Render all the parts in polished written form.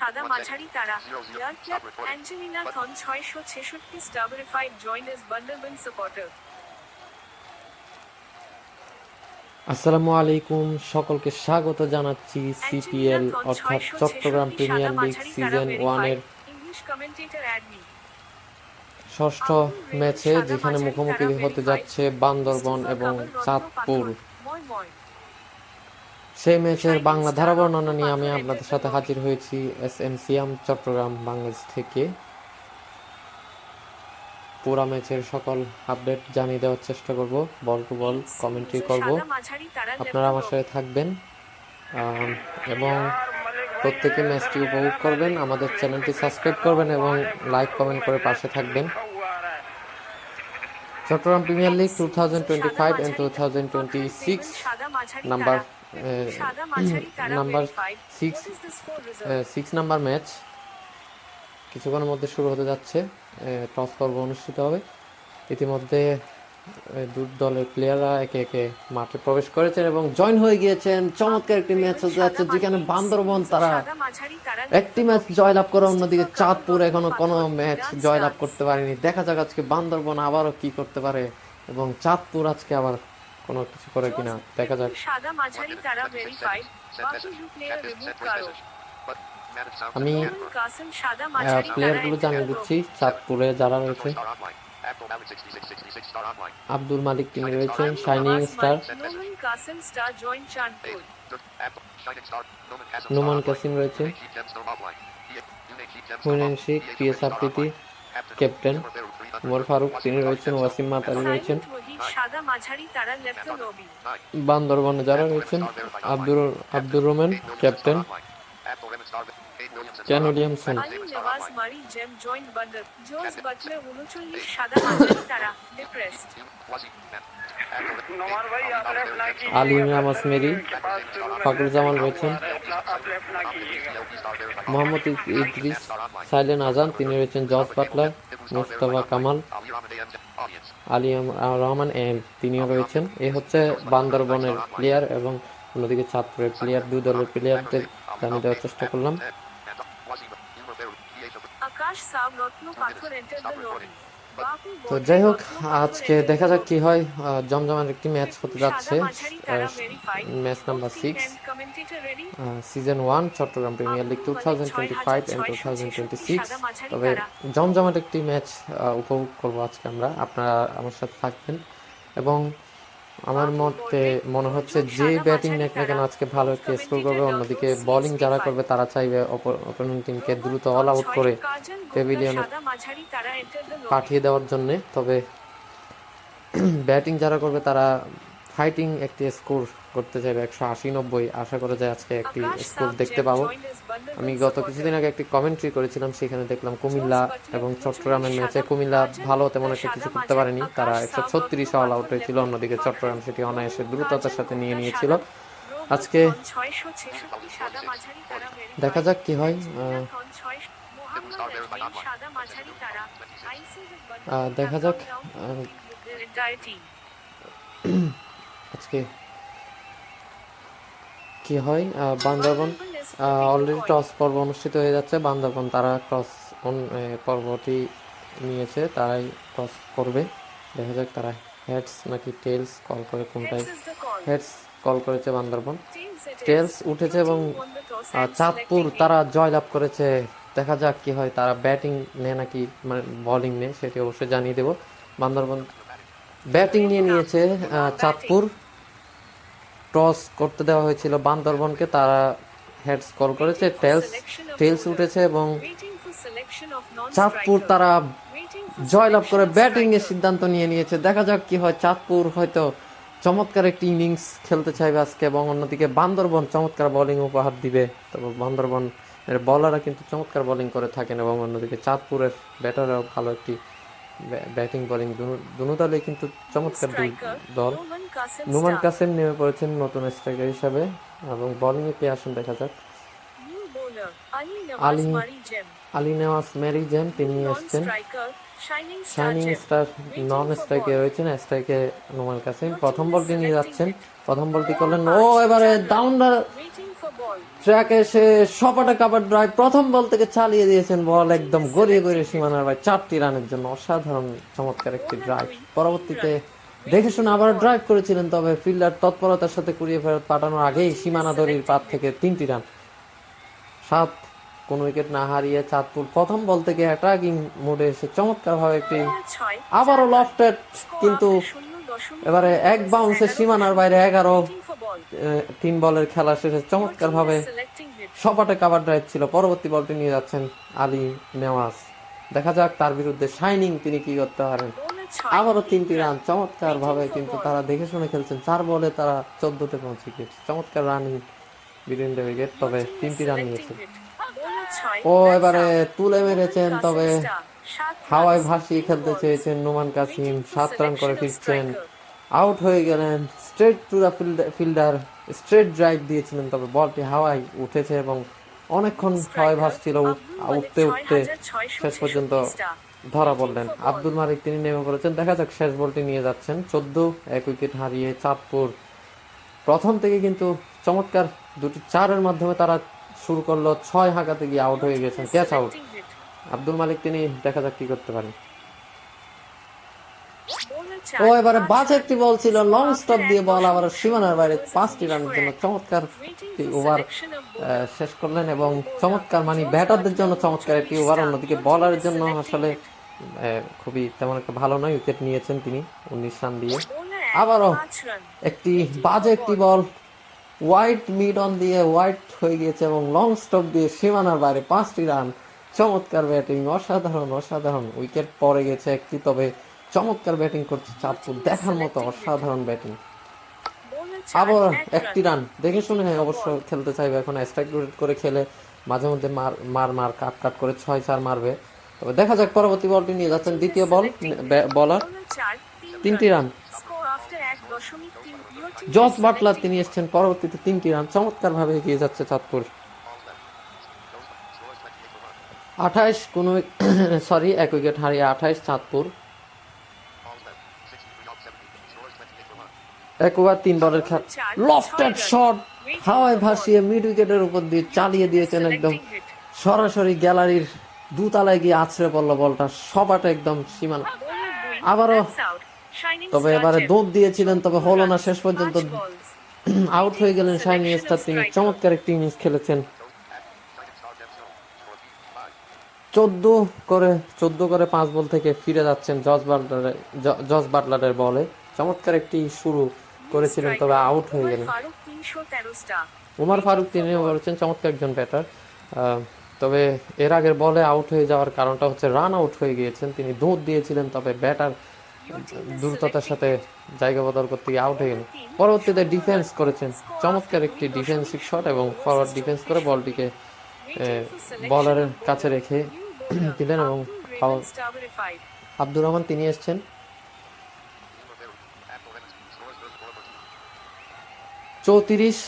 সাদা মাঝারি তারা ইয়ার ক্লাব অ্যাঞ্জেলিনা থন 666 স্টার ভেরিফাইড জয়েন্ট এস বান্ডারবান সাপোর্টার। আসসালামু আলাইকুম, সকলকে স্বাগত জানাচ্ছি সিপিএল অর্থাৎ চট্টগ্রাম প্রিমিয়ার লিগ সিজন 1 এর ষষ্ঠ ম্যাচে, যেখানে মুখোমুখি হতে যাচ্ছে বান্দরবন এবং চাঁদপুর। সেই ম্যাচের বাংলা ধারা বর্ণনা নিয়ে আমি আপনাদের সাথে হাজির হয়েছি এসএম সিয়াম চট্টগ্রাম বাংলাদেশ থেকে। পুরা ম্যাচের সকল আপডেট জানিয়ে দেওয়ার চেষ্টা করব, বল টু বল কমেন্ট্রি করব। আপনারা আমার সাথে থাকবেন এবং প্রত্যেকে ম্যাচটি উপভোগ করবেন। আমাদের চ্যানেলটি সাবস্ক্রাইব করবেন এবং লাইক কমেন্ট করে পাশে থাকবেন। Chattogram premier league 2025 and 2026 number 6 number match কিছুক্ষণের মধ্যে শুরু হতে যাচ্ছে। টস পর্ব অনুষ্ঠিত হবে। ইতিমধ্যে দুই দলের প্লেয়াররা একে একে মাঠে প্রবেশ করেছেন এবং জয়েন হয়ে গিয়েছেন। চমৎকার একটি ম্যাচ হতে যাচ্ছে, যেখানে বান্দরবন তারা একটি ম্যাচ জয়লাভ করে, অন্যদিকে চাঁদপুর এখনো কোনো ম্যাচ জয়লাভ করতে পারেনি। দেখা যাক আজকে বান্দরবন আবারও কি করতে পারে এবং চাঁদপুর আজকে আবার কোনো কিছু করে কিনা, দেখা যাক। আমি প্লেয়ারগুলো জানিয়ে দিচ্ছি। চাঁদপুরে যারা রয়েছে, আব্দুল মালিক তিনি রয়েছেন শাইনিং স্টার, নোমান কাসিম রয়েছেন, হুইনেন শেখ, টিএস আফ্রিদি ক্যাপ্টেন, উমর ফারুক তিনি রয়েছেন, ওয়াসিম মাতারি রয়েছেন। বান্দরবনে যারা রয়েছেন, Abdur Rahman captain, Kane Williamson, Ali নামাজ মেরি, ফাকরুজ্জামান রয়েছেন, মোহাম্মদ ইদ্রিস, সাইলেন আজান তিনি রয়েছেন, জজ বাটলার, মুস্তাফা কামাল, আলী রহমান এম তিনিও রয়েছেন। এ হচ্ছে বান্দরবনের প্লেয়ার এবং অন্যদিকে চাঁদপুরের প্লেয়ার। দুই দলের প্লেয়ারদের জানিয়ে দেওয়ার চেষ্টা করলাম। তো যাই হোক, আজকে দেখা যাক কি হয়। জমজমার একটি ম্যাচ হতে যাচ্ছে, match number 6 season 1 Chattogram premier league 2025 and 2026। তবে জমজমার একটি ম্যাচ উপভোগ করবো আজকে আমরা। আপনারা আমার সাথে থাকবেন এবং আমার মনে হচ্ছে যে ব্যাটিং নেক না কেন আজকে ভালো একটি স্কোর করবে। অন্যদিকে বোলিং যারা করবে তারা চাইবে অপোনেন্ট টিমকে দ্রুত অল আউট করে প্যাভিলিয়নে পাঠিয়ে দেওয়ার জন্য। তবে ব্যাটিং যারা করবে তারা ফাইটিং একটি স্কোর করতে চাইবে, 180-90। আশা করা যায় আজকে একটি স্কোর দেখতে পাবো। আমি গত কিছুদিন আগে একটি কমেন্ট্রি করেছিলাম, সেখানে দেখলাম কুমিল্লা এবং চট্টগ্রামের ম্যাচে কুমিল্লা ভালো তেমন একটা কিছু করতে পারেনি, তারা 136 অল আউট হয়েছিল। অন্যদিকে চট্টগ্রাম সেটি অনায়াসে দ্রুততার সাথে নিয়ে নিয়েছিল। আজকে দেখা যাক কি হয়, দেখা যাক আজকে কি হয়। বান্দরবন অলরেডি টস পর্ব অনুষ্ঠিত হয়ে যাচ্ছে। বান্দরবন তারা টস পর্বটি নিয়েছে, তারাই টস করবে। দেখা যাক তারা হেডস নাকি টেলস কল করে, কোনটাই হেডস কল করেছে বান্দরবন, টেলস উঠেছে এবং চাঁদপুর তারা জয়লাভ করেছে। দেখা যাক কি হয়, তারা ব্যাটিং নেয় নাকি মানে বোলিং নেয় সেটি অবশ্যই জানিয়ে দেব। বান্দরবন ব্যাটিং নিয়ে নিয়েছে, চাঁদপুর টস করতে দেওয়া হয়েছিল বান্দরবনকে, তারা হেডস কল করেছে, টেলস উঠেছে এবং চাঁদপুর তারা জয়লাভ করে ব্যাটিং এর সিদ্ধান্ত নিয়ে নিয়েছে। দেখা যাক কি হয়, চাঁদপুর হয়তো চমৎকার একটি ইনিংস খেলতে চাইবে আজকে এবং অন্যদিকে বান্দরবন চমৎকার বোলিং উপহার দিবে। তবে বান্দরবন এর বলাররা কিন্তু চমৎকার বোলিং করে থাকেন এবং অন্যদিকে চাঁদপুরের ব্যাটাররাও ভালো একটি ব্যাটিং বোলিং দুনো দলে কিন্তু চমৎকার দুই দল। নোমান কাসেম নেমে পড়েছেন নতুন স্ট্রাইকার হিসাবে এবং বোলিং এ কে আসেন দেখা যাক। আলী নেওয়াজ মেরি জেম তিনি এসেছেন, শাইনিং স্টার নন স্ট্রাইকে রয়েছেন, স্ট্রাইকে নোমান কাসেম। প্রথম বলটি নিয়ে যাচ্ছেন, প্রথম বলটি করলেন ও এবারে for ball. ট্র্যাকে এসে সপাটে কাভার ড্রাইভ প্রথম বল থেকে চালিয়ে দিয়েছেন, বল একদম গড়িয়ে গড়িয়ে সীমানার বাইরে 4টি রানের জন্য অসাধারণ চমৎকার একটি ড্রাইভ। পরবর্তীতে দেখে শুনে আবার ড্রাইভ করেছিলেন, তবে ফিল্ডার তৎপরতার সাথে কুড়িয়ে ফেরত পাঠানোর আগেই সীমানা দড়ির পার থেকে 3টি রান। 7 কোনো উইকেট না হারিয়ে চাঁদপুর প্রথম বল থেকে অ্যাটাকিং মোডে এসে চমৎকার ভাবে একটি আবারও লফটেড, কিন্তু এবারে এক বাউন্সে সীমানার বাইরে 11। 3 বলের খেলা শেষে চমৎকার ভাবে সপাটে কাভার ড্রাইভ ছিল। পরবর্তী বলটি নিয়ে যাচ্ছেন আলী নেওয়াজ, দেখা যাক তার বিরুদ্ধে শাইনিং তিনি কি করতে পারেন। আবারও 3টি রান চমৎকার ভাবে, কিন্তু তারা দেখে শুনে খেলছেন। 4 বলে তারা 14তে পৌঁছে গিয়েছে। চমৎকার রানিং বিটুইন দ্য উইকেট, তবে 3টি রান নিয়েছেন। ও এবারে তুলে মেরেছেন, তবে হাওয়ায় ভাসিয়ে খেলতে চেয়েছেন নোমান কাসিম। 7 রান করে ফিরছেন, আউট হয়ে গেলেন। Straight to the fielder straight drive দিয়েছিলেন, তবে বলটি হাওয়ায় উঠেছে এবং অনেকক্ষণ হাওয়ায় ভাসছিল। উঠতে উঠতে শেষ পর্যন্ত ধরা পড়লেন আব্দুল মালিক, তিনি নেমে পড়েছেন। দেখা যাক শেষ বলটি নিয়ে যাচ্ছেন 14, 1 উইকেট হারিয়ে চাঁদপুর। প্রথম থেকে কিন্তু চমৎকার 2টি 4-এর মাধ্যমে তারা শুরু করলো, 6 হাঁকাতে গিয়ে আউট হয়ে গেছেন, ক্যাচ আউট। আব্দুল মালিক তিনি দেখা যাক কি করতে পারেন। ও এবারে বাজে একটি বল ছিল, লং স্টপ দিয়ে বল আবার সীমানার বাইরে 5টি রানের জন্য চমৎকার ওভার শেষ করলেন এবং চমৎকার, মানে ব্যাটারদের জন্য চমৎকার একটি ওভার। অন্যদিকে বলারের জন্য আসলে খুবই তেমন একটা ভালো নয়, উইকেট নিয়েছেন তিনি 19 রান দিয়ে। আবারও একটি বাজে একটি বল হোয়াইট মিড অন দিয়ে হোয়াইট হয়ে গিয়েছে এবং লং স্টপ দিয়ে সীমানার বাইরে 5টি রান। চমৎকার ব্যাটিং, অসাধারণ অসাধারণ। উইকেট পড়ে গেছে একটি, তবে চমৎকার ব্যাটিং করছে চাঁদপুর, দেখার মতো অসাধারণ ব্যাটিং। আবার 1টি রান দেখে শুনে অবশ্য খেলতে চাইবে, এখন স্ট্রাইক রোটেট করে খেলে মাঝে মধ্যে মার কাট করে 6-4 মারবে। তবে দেখা যাক পরবর্তী বলটি নিয়ে যাচ্ছেন দ্বিতীয় বলার 3টি রান। জস বাটলার তিনি এসছেন পরবর্তীতে 3টি রান, চমৎকার ভাবে এগিয়ে যাচ্ছে চাঁদপুর। 1 উইকেট হারিয়ে 28 চাঁদপুর। 1 ওভার 3 বলের খেলা, লফটেড শট হাওয়ায় ভাসিয়ে মিড উইকেটের উপর দিয়ে চালিয়ে দিয়েছেন, একদম সরাসরি গ্যালারির দুতলায় গিয়ে আছড়ে পড়লো বলটা, সবাটা একদম সীমানা। আবারও তবে এবারে দৌড় দিয়েছিলেন, তবে হলো না, শেষ পর্যন্ত আউট হয়ে গেলেন শাইনিং স্টার। তিনি চমৎকার একটি ইনিংস খেলেছেন। 14 করে 5 বল থেকে ফিরে যাচ্ছেন জস বাটলারের বলে। চমৎকার একটি শুরু করেছিলেন, তবে আউট হয়ে গেলেন। উমার ফারুক তিনি বলেছেন চমৎকার একজন ব্যাটার, তবে এর আগের বলে আউট হয়ে যাওয়ার কারণটা হচ্ছে রান আউট হয়ে গিয়েছেন। তিনি দৌড় দিয়েছিলেন, তবে ব্যাটার দ্রুততার সাথে জায়গা বদল করতে গিয়ে আউট হয়ে গেলেন। পরবর্তীতে ডিফেন্স করেছেন, চমৎকার একটি ডিফেন্সিভ শট এবং ফরওয়ার্ড ডিফেন্স করে বলটিকে বলারের কাছে রেখে দিলেন এবং আব্দুর রহমান তিনি এসছেন। 34,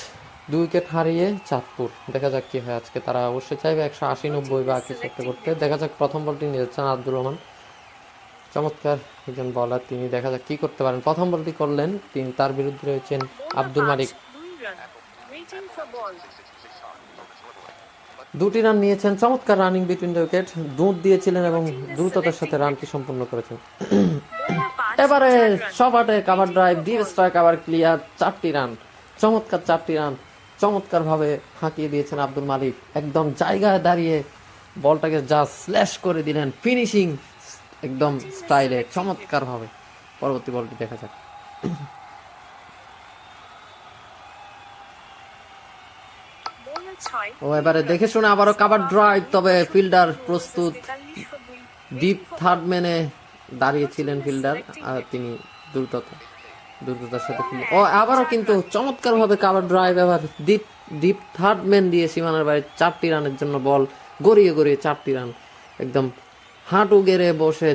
2 উইকেট হারিয়ে চাঁদপুর। দেখা যাক কি হয় আজকে, তারা অবশ্যই চাইবে 180-90 বা কিছু একটা করতে। দেখা যাক প্রথম বলটি নিয়ে যাচ্ছেন আব্দুর রহমান, চমৎকার একজন বলার, তিনি দেখা যাক কি করতে পারেন। প্রথম বলটি করলেন তিনি, তার বিরুদ্ধে রয়েছেন আব্দুল মালিক। 2টি রান নিয়েছেন, চমৎকার রানিং বিটুইন দ্য উইকেট, দুধ দিয়েছিলেন এবং দ্রুততার সাথে রানটি সম্পূর্ণ করেছেন। এবারে সবাটে কাভার ড্রাইভ, ডিপ স্ট্রাইক আবার ক্লিয়ার, 4টি রান, চমৎকার 4টি রান, চমৎকার ভাবে হাঁকিয়ে দিয়েছেন আব্দুল মালিক। একদম জায়গায় দাঁড়িয়ে বলটাকে যা স্ল্যাশ করে দিলেন, ফিনিশিং একদম স্টাইলে চমৎকার ভাবে। পরবর্তী বলটি দেখা যাক। ও এবারে দেখে শুনে আবারও কাভার ড্রাইভ, তবে ফিল্ডার প্রস্তুত। ডিপ থার্ড ম্যানে দাঁড়িয়েছিলেন ফিল্ডার, আর তিনি দ্রুততার সাথে ও আবারও কিন্তু চমৎকার ভাবে কাভার ড্রাইভ, এবার ডিপ থার্ড ম্যান দিয়ে সীমানার বাইরে 4টি রানের জন্য বল গড়িয়ে 4টি রান, একদম হাঁটু গেড়ে বসে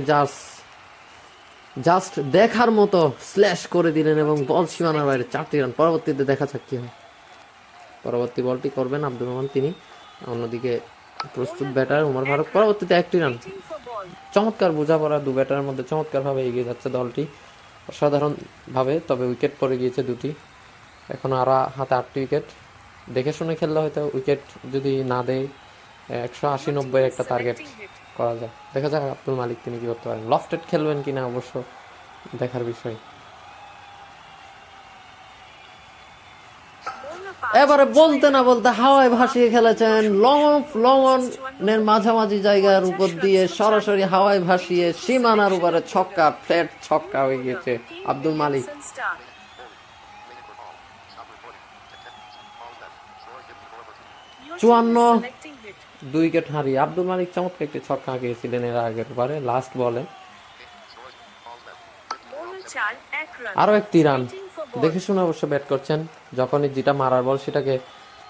জাস্ট দেখার মতো স্ল্যাশ করে দিলেন এবং বল সীমানার বাইরে 4টি রান। পরবর্তীতে দেখা যাক কি হয়। পরবর্তী বলটি করবেন আব্দুর রহমান তিনি, অন্যদিকে প্রস্তুত ব্যাটার উমর ফারুক। পরবর্তীতে 1টি রান, চমৎকার বোঝাপড়া 2 ব্যাটারের মধ্যে, চমৎকার ভাবে এগিয়ে যাচ্ছে দলটি অসাধারণ ভাবে। তবে উইকেট পড়ে গিয়েছে 2টি, এখন আরো হাতে 8টি উইকেট। দেখে শুনে খেললে হয়তো উইকেট যদি না দেয় 180-90 একটা টার্গেট করা যায়। দেখা যাক আব্দুল মালিক তিনি কি করতে পারেন। লফটেড খেলবেন কিনা অবশ্য দেখার বিষয়। এবারে বলতে না বলতে হাওয়ায় ভাসিয়ে খেলেছেন লং অনের মাঝামাঝি জায়গার উপর দিয়ে সরাসরি হাওয়ায় ভাসিয়ে সীমানার উপরে ছক্কা, ফ্ল্যাট ছক্কা হয়ে গেছে আব্দুল মালিক। 54 2 উইকেট হারিয়ে আব্দুল মালিক চমৎকার একটি ছক্কা হাঁকিয়েছিলেন এর আগের বারে লাস্ট বলে। আরো একটি রান, দেখে শুনে অবশ্য ব্যাট করছেন, যখনই যেটা মারার বল সেটাকে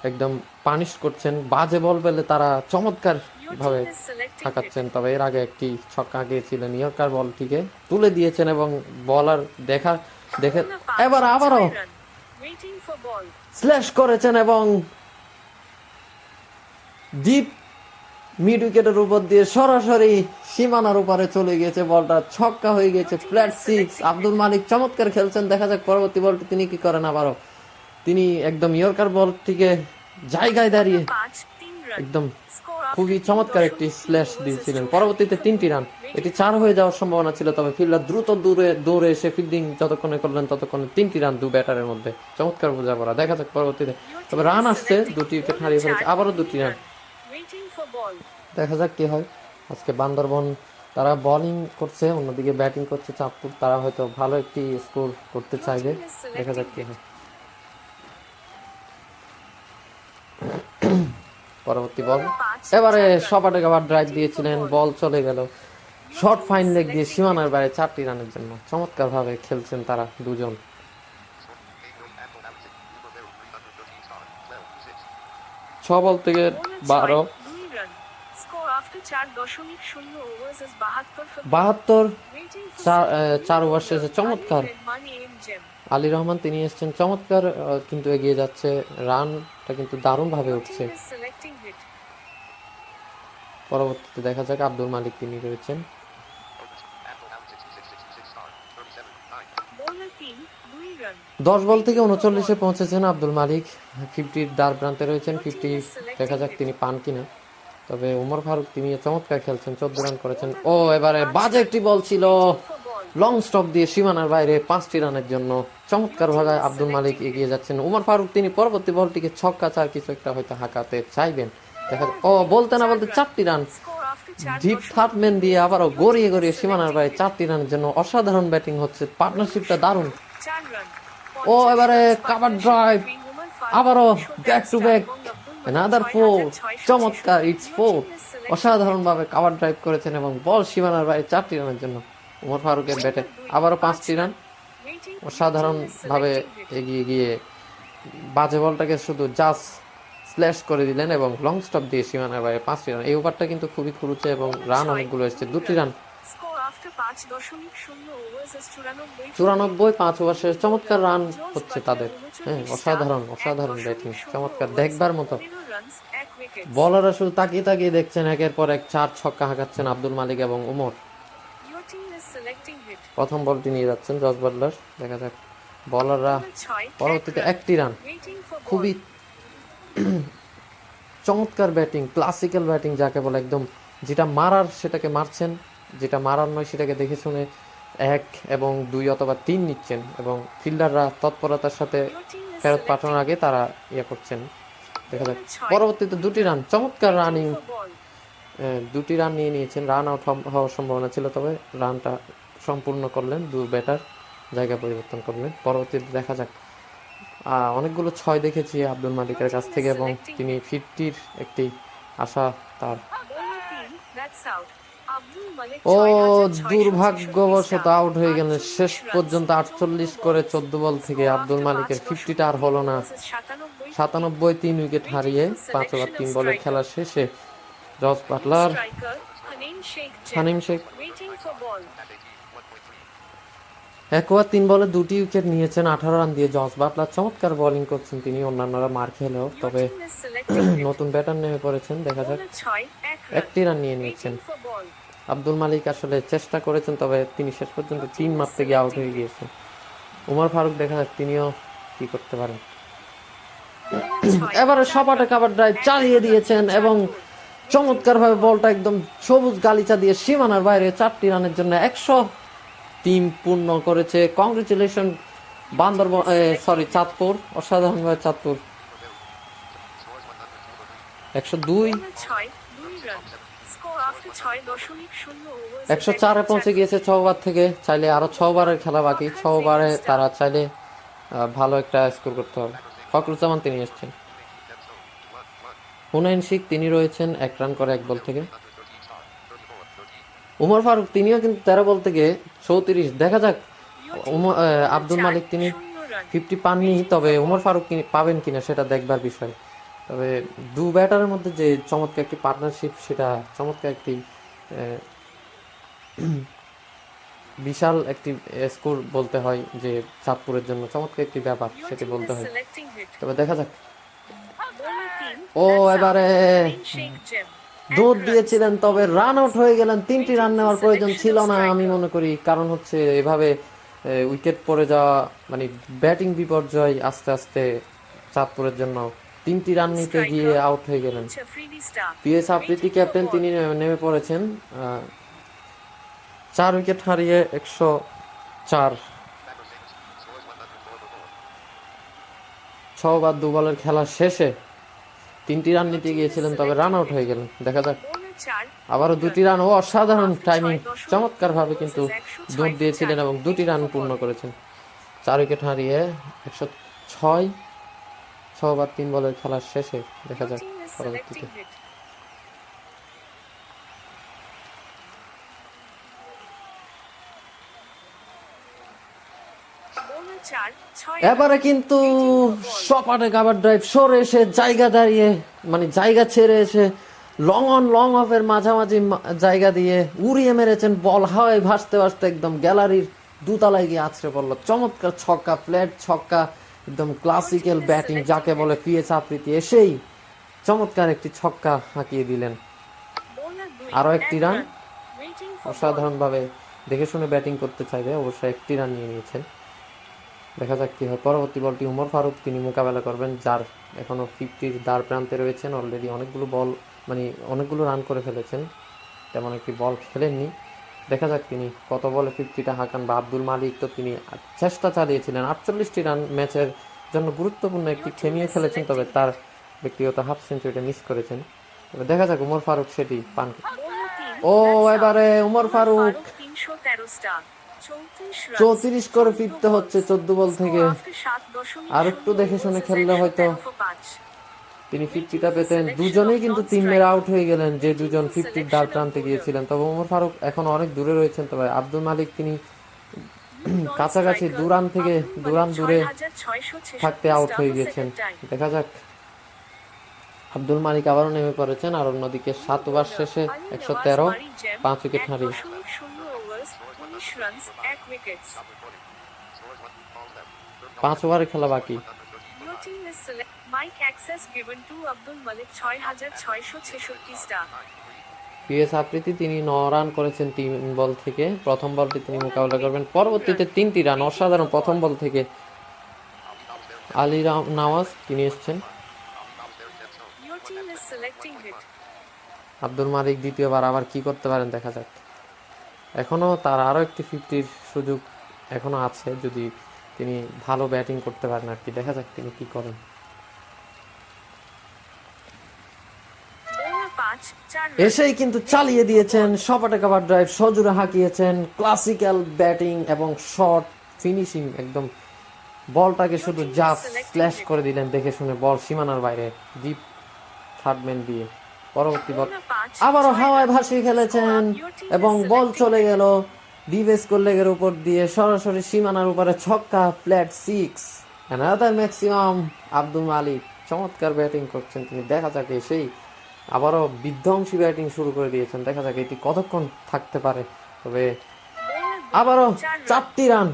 একদম পানিশ করছেন। বাজে বল পেলে তারা চমৎকার ভাবে হাঁকাচ্ছেন। তবে এর আগে একটি ছক্কা হাঁকিয়েছিলেন, ইয়র্কার বলটিকে তুলে দিয়েছেন এবং বলার দেখে এবার আবারও স্ল্যাশ করেছেন এবং ডিপ মিড উইকেটের উপর দিয়ে সরাসরি সীমানার উপরে চলে গিয়েছে বলটা, ছক্কা হয়ে গেছে, ফ্ল্যাট 6। আব্দুল মালিক চমৎকার খেলছেন, দেখা যাক পরবর্তী বলটি তিনি কি করেন। আবারও তিনি একদম ইয়র্কার বলটিকে জায়গায় দাঁড়িয়ে একদম খুবই চমৎকার একটি স্ল্যাশ দিয়েছিলেন। পরবর্তীতে 3টি রান, এটি 4 হয়ে যাওয়ার সম্ভাবনা ছিল, তবে ফিল্ডার দ্রুত দৌড়ে এসে ফিল্ডিং যতক্ষণে করলেন ততক্ষণে 3টি রান 2 ব্যাটারের মধ্যে, চমৎকার বোঝাপড়া। দেখা যাক পরবর্তীতে, তবে রান আসছে, 2টি উইকেট হারিয়ে ফেলেছে, আবারও 2টি রান। দেখা যাক কি হয়। আজকে বান্দরবন তারা বোলিং করছে, অন্যদিকে ব্যাটিং করছে চাঁদপুর, তারা হয়তো ভালো একটি স্কোর করতে চাইবে, দেখা যাক কি হয়। পরবর্তী বল, এবারে সপাটে আবার ড্রাইভ দিয়েছিলেন, বল চলে গেল শর্ট ফাইন লেগ দিয়ে সীমানার বাইরে 4টি রানের জন্য। চমৎকার ভাবে খেলছেন তারা দুজন। 6 বল থেকে 12, 72 4 ওভার শেষে চমৎকার আলী রহমান তিনি এসছেন, চমৎকার কিন্তু এগিয়ে যাচ্ছে, রানটা কিন্তু দারুণ ভাবে উঠছে। পরবর্তীতে দেখা যাক আব্দুল মালিক তিনি রয়েছেন। 10 বল থেকে 39-এ পৌঁছেছেন আব্দুল মালিক, 50-র দ্বার প্রান্তে রয়েছেন। 50 দেখা যাক তিনি পান কিনা। তবে উমর ফারুক তিনি চমৎকার খেলছেন, 14 রান করেছেন। ও এবারে বাজে একটি বল ছিল, লং স্টপ দিয়ে সীমানার বাইরে 5টি রানের জন্য চমৎকার ভাবে আব্দুল মালিক এগিয়ে যাচ্ছেন। উমর ফারুক তিনি পরবর্তী বলটিকে ছক্কা চার কিছু একটা হয়তো হাঁকাতে চাইবেন, দেখা যাক। ও বলতে না বলতে 4টি রান, ডিপ থার্ডম্যান দিয়ে আবারও গড়িয়ে সীমানার বাইরে 4টি রানের জন্য। অসাধারণ ব্যাটিং হচ্ছে, পার্টনারশিপটা দারুণ। ও এবারে কাভার ড্রাইভ, আবারও ব্যাক টু ব্যাক another 4, চমৎকার, ইটস 4। অসাধারণ ভাবে কাভার ড্রাইভ করেছেন এবং বল সীমানার বাইরে 4টি রানের জন্য। উমর ফারুকের ব্যাটে আবারও 5টি রান, অসাধারণ ভাবে এগিয়ে গিয়ে বাজে বলটাকে শুধু জাস্ট স্ল্যাশ করে দিলেন এবং লং স্টপ দিয়ে সীমানার বাইরে 5টি রান। এই ওভারটা কিন্তু খুবই খুরুচে এবং রান অনেকগুলো এসছে, 2টি রান। 94 5 ওভার শেষ, চমৎকার রান হচ্ছে তাদের। হ্যাঁ, অসাধারণ ব্যাটিং, চমৎকার, দেখবার মতো। বলাররা শুধু তাকিয়ে দেখছেন, একের পর এক 4 ছক্কা হাঁকাচ্ছেন আব্দুল মালিক এবং উমর। প্রথম বলটি নিয়ে যাচ্ছেন জস বাটলার, দেখা যাক বলাররা। পরবর্তীতে 1টি রান, খুবই চমৎকার ব্যাটিং, ক্লাসিক্যাল ব্যাটিং যাকে বলে, একদম যেটা মারার সেটাকে মারছেন, যেটা মারার নয় সেটাকে দেখে শুনে 1 এবং 2 অথবা 3 নিচ্ছেন এবং ফিল্ডাররা তৎপরতার সাথে ফেরত পাঠানোর আগে তারা করছেন, দেখা যাক। পরবর্তীতে 2টি রান, চমৎকার রানিং, 2টি রান নিয়ে নিয়েছেন। রান আউট হওয়ার সম্ভাবনা ছিল, তবে রানটা সম্পূর্ণ করলেন, 2 ব্যাটার জায়গা পরিবর্তন করলেন। পরবর্তীতে দেখা যাক, অনেকগুলো 6 দেখেছি আব্দুল মালিকের কাছ থেকে এবং তিনি 50-র একটি আশা তার। ও দুর্ভাগ্যবশত আউট হয়ে গেলেন, শেষ পর্যন্ত 48 করে 14 বল থেকে আব্দুল মালিকের 50টা আর হলো না। 97 3 উইকেট হারিয়ে 5 ওভার 3 বলের খেলা শেষে জস বাটলার, হানিম শেখ 1 ওভার 3 বলে 2টি উইকেট নিয়েছেন, 18 রান দিয়ে। জস বাটলার চমৎকার বোলিং করছেন তিনি, অন্যান্যরা মার খেলেও, তবে নতুন ব্যাটার নেমে পড়েছেন, দেখা যাক। 1টি রান নিয়ে নিয়েছেন আব্দুল মালিক, আসলে চেষ্টা করেছেন, তবে তিনি শেষ পর্যন্ত 3 মারতে গিয়ে আউট হয়ে গিয়েছেন। উমর ফারুক দেখা যাক তিনিও কি করতে পারেন। এবারে সপাটে কাভার ড্রাইভ চালিয়ে দিয়েছেন এবং চমৎকারভাবে বলটা একদম সবুজ গালিচা দিয়ে সীমানার বাইরে 4টি রানের জন্য 100 টিম পূর্ণ করেছে। কংগ্রেচুলেশন বান্দরবান, সরি চাঁদপুর, অসাধারণভাবে চাঁদপুর 102 104-এ পৌঁছে গিয়েছে 6 ওভার থেকে। চাইলে আরো 6 ওভারের খেলা বাকি, 6 ওভারে তারা চাইলে ভালো একটা স্কোর করতে হবে। ফখরুজ্জামান তিনি এসছেন, হুনাইন শিখ তিনি রয়েছেন 1 রান করে 1 বল থেকে। উমর ফারুক তিনিও কিন্তু 13 বল থেকে 34। দেখা যাক আব্দুল মালিক তিনি 50 পাননি, তবে উমর ফারুক পাবেন কিনা সেটা দেখবার বিষয়। তবে দু ব্যাটারের মধ্যে যে চমৎকার একটি পার্টনারশিপ, সেটা চমৎকার একটি বিশাল একটি স্কোর বলতে হয়, যে চাঁদপুরের জন্য চমৎকার একটি ব্যাপার সেটি বলতে হয়। তবে দেখা যাক। ও এবারে দৌড় দিয়েছিলেন, তবে রান আউট হয়ে গেলেন। 3টি রান নেওয়ার প্রয়োজন ছিল না আমি মনে করি, কারণ হচ্ছে এভাবে উইকেট পড়ে যাওয়া মানে ব্যাটিং বিপর্যয় আস্তে আস্তে চাঁদপুরের জন্য। 3টি রান নিতে গিয়ে আউট হয়ে গেলেন। পিএস আফ্রিদি ক্যাপ্টেন তিনি নেমে পড়েছেন, 4 উইকেট হারিয়ে 104। 6 ওভার 2 বলের খেলা শেষে 3টি রান নিতে গিয়েছিলেন, তবে রান আউট হয়ে গেলেন। দেখা যাক আবারও 2টি রান। ও অসাধারণ টাইমিং, চমৎকার ভাবে কিন্তু দৌড় দিয়েছিলেন এবং 2টি রান পূর্ণ করেছেন। 4 উইকেট হারিয়ে 106। 6 ওভার 3 বলের খেলার শেষে দেখা যাক পরবর্তীতে। এবারে কিন্তু সপাটে কাভার ড্রাইভ সরে এসে জায়গা দাঁড়িয়ে মানে জায়গা ছেড়ে এসে লং অন লং অফের মাঝামাঝি জায়গা দিয়ে উড়িয়ে মেরেছেন। বল হাওয়ায় ভাসতে ভাসতে একদম গ্যালারির দুতলায় গিয়ে আছড়ে পড়লো। চমৎকার ছক্কা, ফ্ল্যাট ছক্কা, একদম ক্লাসিক্যাল ব্যাটিং যাকে বলে। পিএস আফ্রিদি এসেই চমৎকার একটি ছক্কা হাঁকিয়ে দিলেন। আরো 1টি রান, অসাধারণভাবে দেখে শুনে ব্যাটিং করতে চাইবে, অবশ্যই 1টি রান নিয়ে নিয়েছেন। দেখা যাক কি হয়। পরবর্তী বলটি উমর ফারুক তিনি মোকাবেলা করবেন, যার এখনো 50-র দ্বার প্রান্তে রয়েছেন। অলরেডি অনেকগুলো বল মানে অনেকগুলো রান করে ফেলেছেন, তেমন একটি বল খেলেননি। দেখা যাক তিনি কত বলে 50টা হাঁকান। বা আব্দুল মালিক তো তিনি চেষ্টা চালিয়েছিলেন 48টি রান ম্যাচের জন্য গুরুত্বপূর্ণ একটি খেমিয়ে খেলেছেন, তবে তার ব্যক্তিগত হাফ সেঞ্চুরিটা মিস করেছেন। তবে দেখা যাক উমর ফারুক সেটি পান। ও এবারে উমর ফারুক 34 করে ফিরতে হচ্ছে 14 বল থেকে। আর একটু দেখে শুনে খেললে হয়তো তিনি 50টা পেতেন। দুজনেই কিন্তু 3 মেরে আউট হয়ে গেলেন, যে দুজন 50-র দ্বার প্রান্তে গিয়েছিলেন। তবে উমর ফারুক এখন অনেক দূরে রয়েছেন। তবে আব্দুল মালিক তিনি কাছাকাছি 2 রান থেকে 2 রান দূরে থাকতে আউট হয়ে গিয়েছেন। দেখা যাক। আব্দুল মালিক আবারও নেমে পড়েছেন। আর অন্যদিকে 7 ওভার শেষে 113, 5 উইকেট হারিয়ে 5 ওভারের খেলা বাকি। পিএস আফ্রিদি তিনি 9 রান করেছেন 3 বল থেকে। প্রথম বলটি তিনি মোকাবেলা করবেন, পরবর্তীতে 3টি রান অসাধারণ প্রথম বল থেকে। আলী নওয়াজ তিনি এসছেন। আব্দুল মালিক দ্বিতীয়বার আবার কি করতে পারেন দেখা যাক। এখনো তার আরো একটি 50-র সুযোগ এখনো আছে, যদি তিনি ভালো ব্যাটিং করতে পারেন আর কি। দেখা যাক তিনি কি করেন। এসেই কিন্তু চালিয়ে দিয়েছেন সপাটে কাভার ড্রাইভ, সজোরে হাঁকিয়েছেন। ক্লাসিক্যাল ব্যাটিং এবং শর্ট ফিনিশিং, একদম বলটাকে শুধু জাস্ট স্ল্যাশ করে দিলেন দেখে শুনে। বল সীমানার বাইরে, ডিপ থার্ড ম্যান দিয়ে। পরবর্তী বল আবারও হাওয়ায় ভাসিয়ে খেলেছেন এবং বল চলে গেল ডিপ স্কোরলেগের উপর দিয়ে সরাসরি সীমানার উপরে ছক্কা, flat 6। Another maximum. Abdul Malik চমৎকার ব্যাটিং করছেন তিনি। দেখা যাক এসেই আবারও বিধ্বংসী ব্যাটিং শুরু করে দিয়েছেন। দেখা যাক এটি কতক্ষণ থাকতে পারে। তবে আবারও 4টি রান,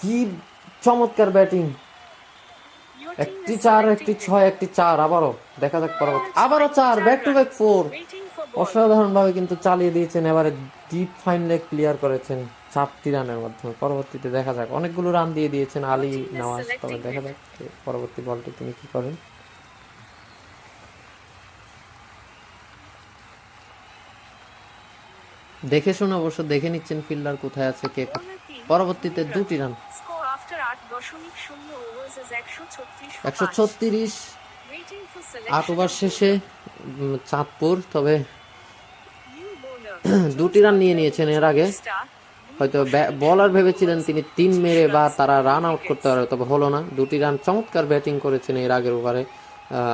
কি চমৎকার ব্যাটিং। 1টি 4, 1টি 6, 1টি 4। আবারও দেখা যাক পরবর্তী। আবারও 4, ব্যাক টু ব্যাক 4। অসাধারণ ভাবে কিন্তু চালিয়ে দিয়েছেন। এবারে ডিপ ফাইন লেগ ক্লিয়ার করেছেন। 4টি রানের মাধ্যমে। পরবর্তীতে দেখা যাক, অনেকগুলো রান দিয়ে দিয়েছেন আলী নওয়াজ, তবে দেখা যাক পরবর্তী বলটি তিনি কি করেন। দেখে শুনে অবশ্য দেখে নিচ্ছেন ফিল্ডার কোথায় আছে, কে। পরবর্তীতে 2টি রান। 136 8 ওভার শেষে চাঁদপুর, তবে 2টি রান নিয়ে নিয়েছেন। এর আগে হয়তো বলার ভেবেছিলেন তিনি 3 মেরে বা তারা রান আউট করতে পারে, তবে হলো না। 2টি রান চমৎকার ব্যাটিং করেছেন এর আগের ওভারে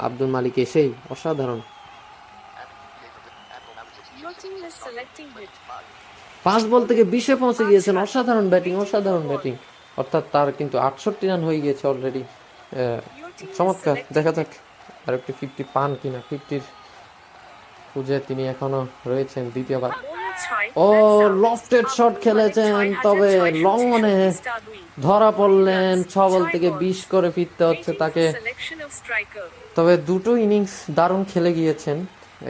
আব্দুল মালিক এসেই, অসাধারণ। 5 বল থেকে 20-এ পৌঁছে গিয়েছেন, অসাধারণ ব্যাটিং, অসাধারণ ব্যাটিং। অর্থাৎ তার কিন্তু 68 রান হয়ে গিয়েছে অলরেডি। চমৎকার, দেখা যাক আর একটি 50 পান কিনা। 50-র খুঁজে তিনি এখনো রয়েছেন দ্বিতীয়বার। ও লফটেড শট খেলেছেন, তবে লং অনে ধরা পড়লেন। 6 বল থেকে 20 করে ফিরতে হচ্ছে তাকে। তবে দুটো ইনিংস দারুণ খেলে গিয়েছেন,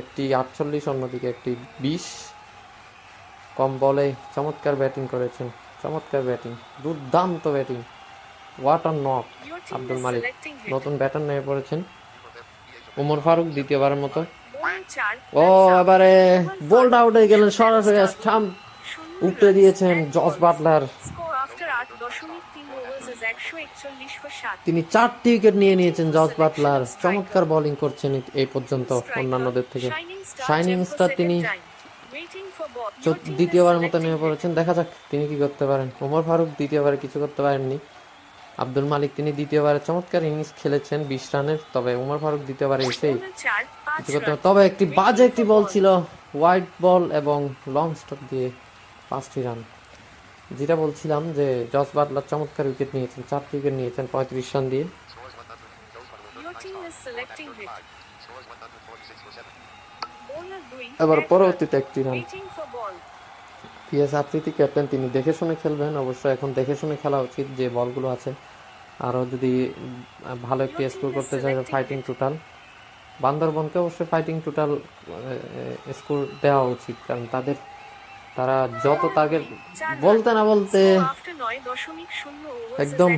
একটি 48, অন্যদিকে একটি 20। কম বলে চমৎকার ব্যাটিং করেছেন, চমৎকার ব্যাটিং, দুর্দান্ত batting. What a knock Abdul Malik. নতুন ব্যাটার নিয়ে পড়েছেন ওমর ফারুক দ্বিতীয়বারের মতো। ও এবারে বোল্ড আউট হয়ে গেলেন, সরাসরি স্টাম্প উঠে দিয়েছেন জস বাটলার। তিনি 4টি উইকেট নিয়ে নিয়েছেন জস বাটলার। চমৎকার বোলিং করছেন এই পর্যন্ত অন্যান্যদের থেকে। শাইনিং স্টার তিনি দ্বিতীয়বারের মতো নেমে পড়েছেন, দেখা যাক তিনি কি করতে পারেন। ওমর ফারুক দ্বিতীয়বারে কিছু করতে পারেননি। আব্দুল মালিক তিনি দ্বিতীয়বারে চমৎকার ইনিংস খেলেছেন 20 রানের, তবে ওমর ফারুক দ্বিতীয়বারে এসেই কিছু করতে পারেন। তবে একটি বাজে একটি বল ছিল, হোয়াইট বল এবং লং স্টক দিয়ে 5টি রান। যেটা বলছিলাম যে জস বাটলার চমৎকার উইকেট নিয়েছেন, 4টি উইকেট নিয়েছেন 35 রান দিয়ে। এবার পরবর্তীতে একটি রান। পিএস আফ্রিদি ক্যাপ্টেন, তিনি দেখে শুনে খেলবেন। অবশ্য এখন দেখে শুনে খেলা উচিত, যে বলগুলো আছে। আরও যদি ভালো একটি স্কোর করতে চায় ফাইটিং টোটাল, বান্দরবনকে অবশ্যই ফাইটিং টোটাল স্কোর দেওয়া উচিত, কারণ তারা যত টার্গেট বলতে না বলতে একদম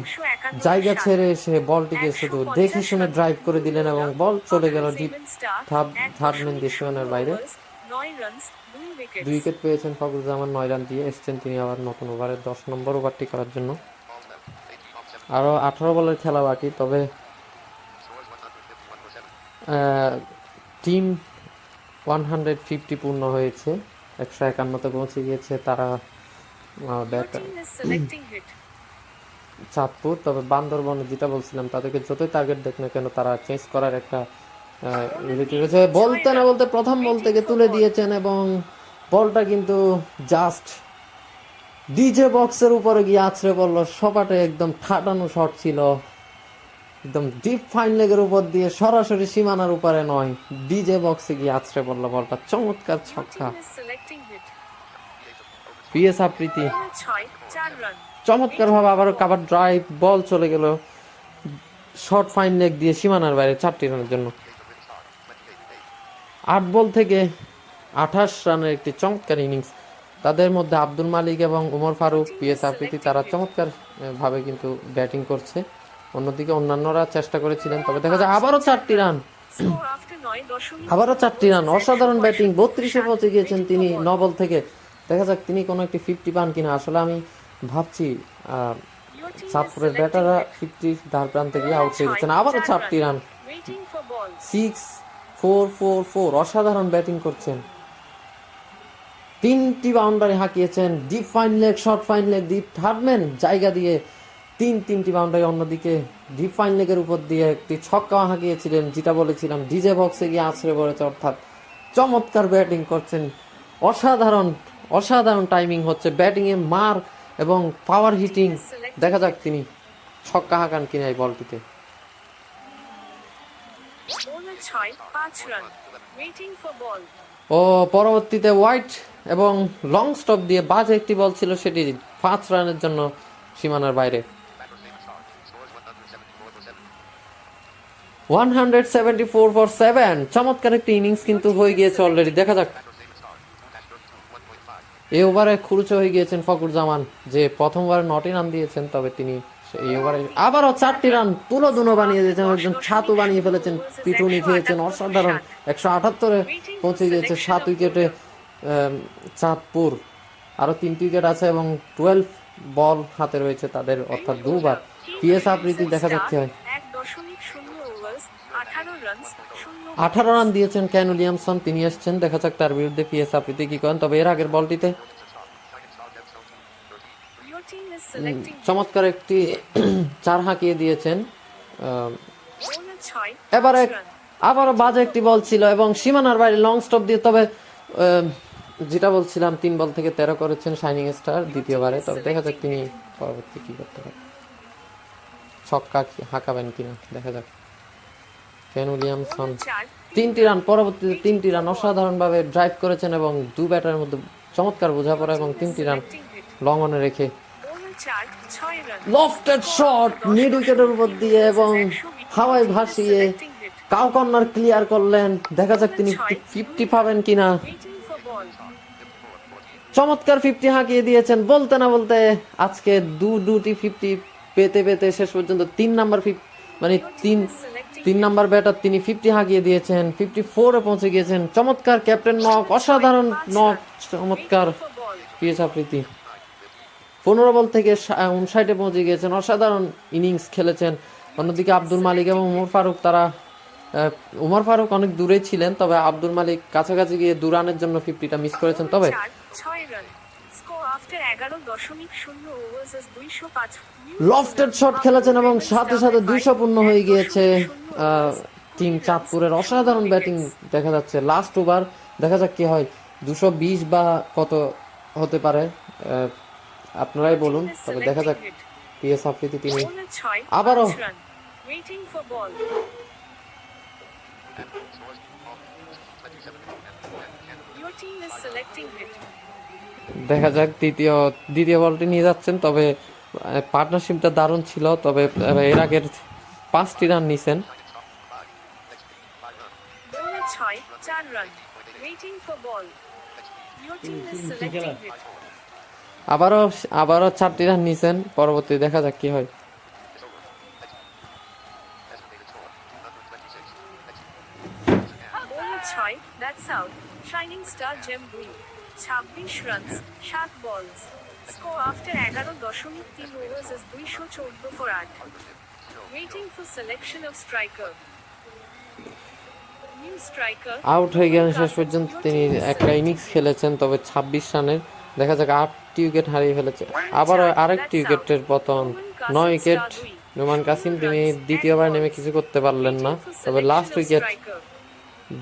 জায়গা ছেড়ে এসে বলটিকে শুধু দেখে শুনে ড্রাইভ করে দিলেন এবং বল চলে গেল ডিপ থার্ড ম্যান দিয়ে সীমানার বাইরে। 2 উইকেট পেয়েছেন ফখরুজ্জামান, 9 রান দিয়ে এসছেন তিনি আবার নতুন ওভারে 10 নম্বর ওভারটি করার জন্য। আরও 18 বলের খেলা বাকি, তবে টিম 150 পূর্ণ হয়েছে, 151-তে পৌঁছে গিয়েছে তারা চাঁদপুর। তবে বান্দরবন, যেটা বলছিলাম, তাদেরকে যতই টার্গেট দেখ না কেন তারা চেঞ্জ করার একটা বলতে না বলতে প্রথম বল থেকে তুলে দিয়েছেন এবং বলটা কিন্তু জাস্ট ডিজে বক্সের উপরে গিয়ে আছড়ে পড়লো। সপাটে একদম ঠাটানো শট ছিল, একদম ডিপ ফাইন লেগের উপর দিয়ে সরাসরি সীমানার উপরে নয়, ডিজে বক্সে গিয়ে আছড়ে পড়লো বলটা। চমৎকার ছক্কা পিএস আফ্রিদি, চমৎকার ভাবে আবারও কাভার ড্রাইভ, বল চলে গেল শর্ট ফাইন লেগ দিয়ে সীমানার বাইরে 4টি রানের জন্য। 8 বল থেকে 28 রানের একটি চমৎকার ইনিংস। তাদের মধ্যে আব্দুল মালিক এবং ওমর ফারুক, পিএস আফ্রিদি তারা চমৎকার ভাবে কিন্তু ব্যাটিং করছে। অন্যদিকে অন্যান্যরা চেষ্টা করেছিলেন, তবে দেখা যায় আবারও 4টি রান, আবারও 4টি রান। অসাধারণ ব্যাটিং, 32-এ পৌঁছে গিয়েছেন তিনি 9 বল থেকে। দেখা যাক তিনি কোনো একটি 50 পান কিনা। আসলে আমি ভাবছি চাঁদপুরের ব্যাটাররা 50 ধার প্রান্তে গিয়ে আউট হয়ে গেছেন। আবারও 4টি রান, 6-4-4-4। অসাধারণ ব্যাটিং করছেন, 3টি বাউন্ডারি হাঁকিয়েছেন, deep fine leg, short fine leg, deep third man জায়গা দিয়ে 3টি বাউন্ডারি। অন্যদিকে ডিপ ফাইন লেগের উপর দিয়ে একটি ছক্কা হাঁকিয়েছিলেন, যেটা বলেছিলাম ডিজে বক্সে গিয়ে আছড়ে পড়েছে। অর্থাৎ চমৎকার ব্যাটিং করছেন, অসাধারণ অসাধারণ টাইমিং হচ্ছে ব্যাটিংয়ে, মার এবং পাওয়ার হিটিং। দেখা যাক তিনি ছক্কা হাঁকান কিনা এই বলটিতে। ও পরবর্তীতে হোয়াইট এবং লং স্টপ দিয়ে বাজে একটি বল ছিল, সেটি 5 রানের জন্য সীমানার বাইরে। 174 for 7। চমৎকার একটি ইনিংস কিন্তু হয়ে গিয়েছে অলরেডি। দেখা যাক এই ওভারে খুরুচে হয়ে গিয়েছেন ফখরুল জামান, যে প্রথমবার 9টি রান দিয়েছেন, তবে তিনি এই ওভারে আবারও 4টি রান তুলো দুনো বানিয়ে দিয়েছেন, একজন ছাতু বানিয়ে ফেলেছেন, পিটুনি খেয়েছেন অসাধারণ। 178-এ পৌঁছে গিয়েছে 7 উইকেটে চাঁদপুর। আরও 3টি উইকেট আছে এবং 12 বল হাতে রয়েছে তাদের, অর্থাৎ দুবার। পিএস আফ্রিদি দেখা যাক কি হয়। 18 রান দিয়েছেন কেন উইলিয়ামসন, তিনি এসছেন, দেখা যাক তার বিরুদ্ধে পিএস আফ্রিদি কি করেন। তবে এর আগের বলটিতে চমৎকার একটি 4 হাঁকিয়ে দিয়েছেন। এবারে আবারও বাজে একটি বল ছিল এবং সীমানার বাইরে লং স্টপ দিয়ে, তবে যেটা বলছিলাম 3 বল থেকে 13 করেছেন শাইনিং স্টার দ্বিতীয়বারে। তবে দেখা যাক তিনি পরবর্তী কি করতে পারেন, ছক্কা হাঁকাবেন কিনা দেখা যাক। কেন উইলিয়ামসন 3টি রান, পরবর্তীতে 3টি রান অসাধারণভাবে ড্রাইভ করেছেন এবং 2 ব্যাটারের মধ্যে চমৎকার বোঝাপড়া এবং 3টি রান লং অনে রেখে লফটেড শট মিড উইকেটের উপর দিয়ে এবং হাওয়ায় ভাসিয়ে কাউ কর্নার ক্লিয়ার করলেন। দেখা যাক তিনি 50 পাবেন কিনা। চমৎকার 50 হাঁকিয়ে দিয়েছেন, বলতে না বলতে আজকে দুটি 50 পেতে পেতে শেষ পর্যন্ত 3 নাম্বার ব্যাটার তিনি 50 হাঁকিয়ে দিয়েছেন, 54-এ পৌঁছে গিয়েছেন। চমৎকার ক্যাপ্টেন নক, অসাধারণ নক, চমৎকার পিএস আফ্রিদি 15 বল থেকে 59-এ পৌঁছে গিয়েছেন, অসাধারণ ইনিংস খেলেছেন। অন্যদিকে আব্দুল মালিক এবং উমর ফারুক অনেক দূরে ছিলেন, তবে আব্দুল মালিক কাছাকাছি গিয়ে 2 রানের জন্য 50টা মিস করেছেন। তবে লফটেড শট খেলেছেন এবং সাথে সাথে 200 পূর্ণ হয়ে গিয়েছে টিম চাঁদপুরের। অসাধারণ ব্যাটিং দেখা যাচ্ছে। লাস্ট ওভার দেখা যাক কি হয়, 220 বা কত হতে পারে আপনারাই বলুন। তবে দেখা যাক পিএস আফ্রিদি তিনি আবারও দেখা যাক দ্বিতীয় বলটি নিয়ে যাচ্ছেন। তবে পার্টনারশিপটা দারুণ ছিল, তবে এর আগের 5টি রান নিছেন। আবারও 4টি রান নিছেন, পরবর্তী দেখা যাক কি হয়। Shining Star Gem Blue 26 runs 7 balls score after 11.3 overs is 214 for 8 waiting for selection of striker new striker out হয়ে গেলেন শেষ পর্যন্ত। তিনি একটা ইনিংস খেলেছেন, তবে 26 রানের। দেখা যাক 8টি উইকেট হারিয়ে ফেলেছে। আবার আরেকটি উইকেটের পতন, 9 উইকেট নোমান কাসিম, তিনি দ্বিতীয়বার নেমে কিছু করতে পারলেন না। তবে লাস্ট উইকেট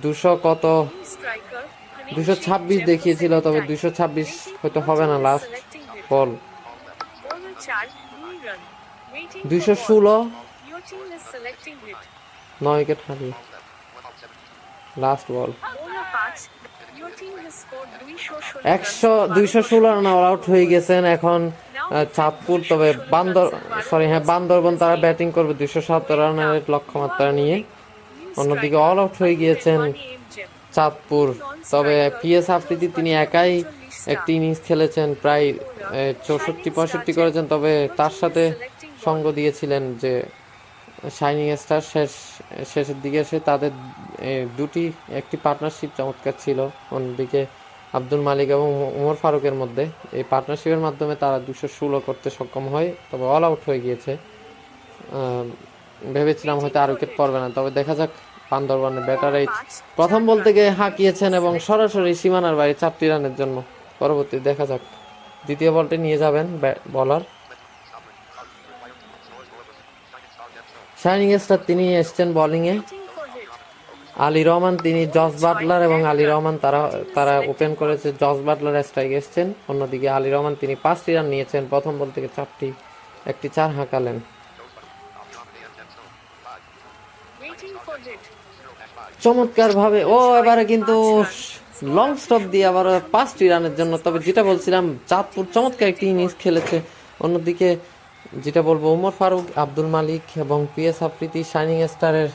226 দেখিয়েছিল, তবে 226 হয়তো হবে না। লাস্ট বল 216, 9 উইকেট হারিয়ে লাস্ট বল 216 রান অল আউট হয়ে গেছেন এখন চাঁদপুর। তবে বান্দরবন তারা ব্যাটিং করবে 207 রানের লক্ষ্যমাত্রা নিয়ে। অন্যদিকে অল আউট হয়ে গিয়েছেন চাঁদপুর। তবে পিএস আফ্রিদি তিনি একাই একটি ইনিংস খেলেছেন, প্রায় 64-65 করেছেন। তবে তার সাথে সঙ্গ দিয়েছিলেন যে শাইনিং স্টার শেষের দিকে এসে তাদের একটি পার্টনারশিপ চমৎকার ছিল। অন্যদিকে আব্দুল মালিক এবং উমর ফারুকের মধ্যে এই পার্টনারশিপের মাধ্যমে তারা 216 করতে সক্ষম হয়। তবে অল আউট হয়ে গিয়েছে। ভেবেছিলাম হয়তো আর উইকেট পড়বে না, তবে দেখা যাক। বান্দরবানের ব্যাটার এই প্রথম বল থেকে হাঁকিয়েছেন এবং সরাসরি সীমানার বাইরে 4টি রানের জন্য। পরবর্তী দেখা যাক, দ্বিতীয় বলটি নিয়ে যাবেন বলার শাইনিং স্টার, তিনি এসছেন বোলিংয়ে। আলী রহমান, তিনি জস বাটলার এবং আলী রহমান তারা ওপেন করেছে। জস বাটলার স্ট্রাইক এসছেন। অন্যদিকে আলী রহমান তিনি 5টি রান নিয়েছেন, প্রথম বল থেকে একটি 4 হাঁকালেন। চমৎকার ভাবে এবারে কিন্তু লং স্টপ দিয়ে আবার 5টি রানের জন্য। তবে যেটা বলছিলাম, চাঁদপুর চমৎকার একটি ইনিংস খেলেছে। অন্যদিকে যেটা বলবো, উমর ফারুক, আব্দুল মালিক এবং পিএস আফ্রিদি শাইনিং স্টারের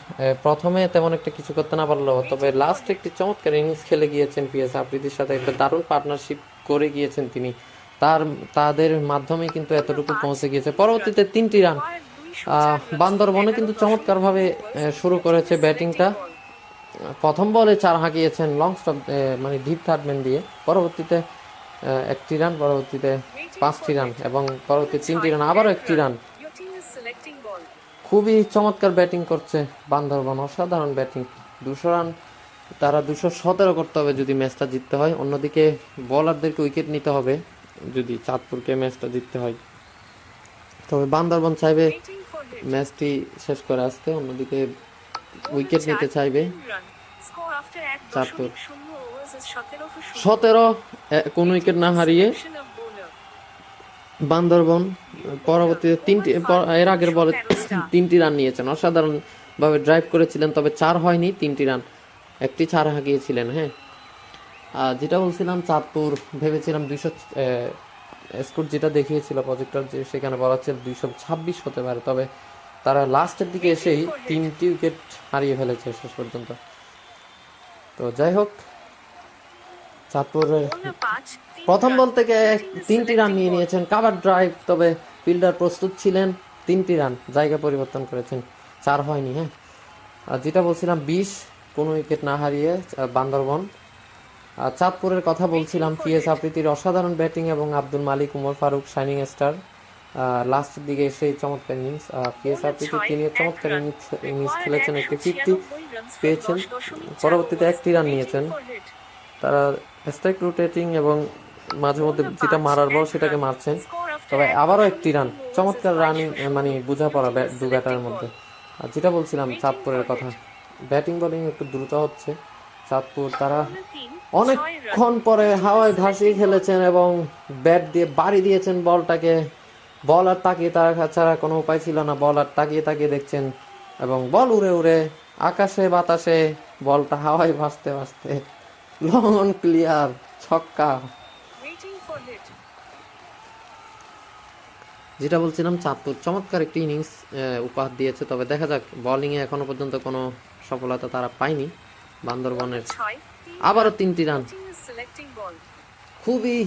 প্রথমে তেমন একটা কিছু করতে না পারলো, তবে লাস্ট একটি চমৎকার ইনিংস খেলে গিয়েছেন পিএস আফ্রিদির সাথে। একটা দারুণ পার্টনারশিপ করে গিয়েছেন তিনি, তাদের মাধ্যমে কিন্তু এতটুকু পৌঁছে গিয়েছে। পরবর্তীতে 3টি রান। বান্দরবনে কিন্তু চমৎকারভাবে শুরু করেছে ব্যাটিংটা। প্রথম বলে 4 হাঁকিয়েছেন লং স্টপ মানে ডিপ থার্ডম্যান দিয়ে, পরবর্তীতে 1টি রান, পরবর্তীতে 5টি রান এবং পরবর্তী 3টি রান, আবারও 1টি রান। খুবই চমৎকার ব্যাটিং করছে বান্দরবন, অসাধারণ ব্যাটিং। 200 রান তারা 217 করতে হবে যদি ম্যাচটা জিততে হয়। অন্যদিকে বোলারদেরকে উইকেট নিতে হবে যদি চাঁদপুরকে ম্যাচটা জিততে হয়। তবে বান্দরবন চাইবে ম্যাচটি শেষ করে আসতে, অন্যদিকে উইকেট নিতে চাইবে চাঁদপুর। 17 কোন উইকেট না হারিয়ে বান্দরবন পরবর্তীতে এর আগের বলে 3টি রান নিয়েছেন, অসাধারণ ভাবে ড্রাইভ করেছিলেন, তবে 4 হয়নি, 3টি রান, 1টি 4 হাঁকিয়েছিলেন। হ্যাঁ, যেটা বলছিলাম চাঁদপুর ভেবেছিলাম 200 স্কোর যেটা দেখিয়েছিল প্রজেক্টর, যে সেখানে বলা ছিল 226 হতে পারে, তবে তারা লাস্টের দিকে এসেই 3টি উইকেট হারিয়ে ফেলেছে শেষ পর্যন্ত। তো যাই হোক, চাঁদপুরের প্রথম বল থেকে 3টি রান নিয়ে নিয়েছেন, কাভার ড্রাইভ, তবে ফিল্ডার প্রস্তুত ছিলেন, 3টি রান, জায়গা পরিবর্তন করেছেন, 4 হয়নি। হ্যাঁ, আর যেটা বলছিলাম 20 কোনো উইকেট না হারিয়ে বান্দরবন। চাঁদপুরের কথা বলছিলাম, পিএস আফ্রিদির অসাধারণ ব্যাটিং এবং আব্দুল মালিক, উমর ফারুক শাইনিং স্টার লাস্টের দিকে সেই চমৎকার ইনিংস। পিএস আফ্রিদি তিনি চমৎকার ইনিংস খেলেছেন, একটি 50 পেয়েছেন, পরবর্তীতে 1টি রান নিয়েছেন। তারা স্ট্রাইক রোটেটিং এবং মাঝে মধ্যে যেটা মারার বল সেটাকে মারছেন, তবে আবারও 1টি রান, চমৎকার রানিং, মানে বোঝাপড়া দু ব্যাটারের মধ্যে। আর যেটা বলছিলাম চাঁদপুরের কথা, ব্যাটিং বোলিং একটু দ্রুত হচ্ছে চাঁদপুর। তারা অনেকক্ষণ পরে হাওয়ায় ভাসিয়ে খেলেছেন এবং ব্যাট দিয়ে বাড়ি দিয়েছেন বলটাকে। বলার তাকিয়ে তারা ছাড়া কোনো উপায় ছিল না, বলার তাকিয়ে তাকিয়ে দেখছেন এবং বল উড়ে উড়ে আকাশে বাতাসে বলটা হাওয়ায় ভাসতে ভাসতে লং অন ক্লিয়ার, ছক্কা। যেটা বলছিলাম চাঁদপুর চমৎকার একটি ইনিংস উপহার দিয়েছে, তবে দেখা যাক, বোলিংয়ে এখনো পর্যন্ত কোনো সফলতা তারা পায়নি বান্দরবনের। আবারও 3টি রান, খুবই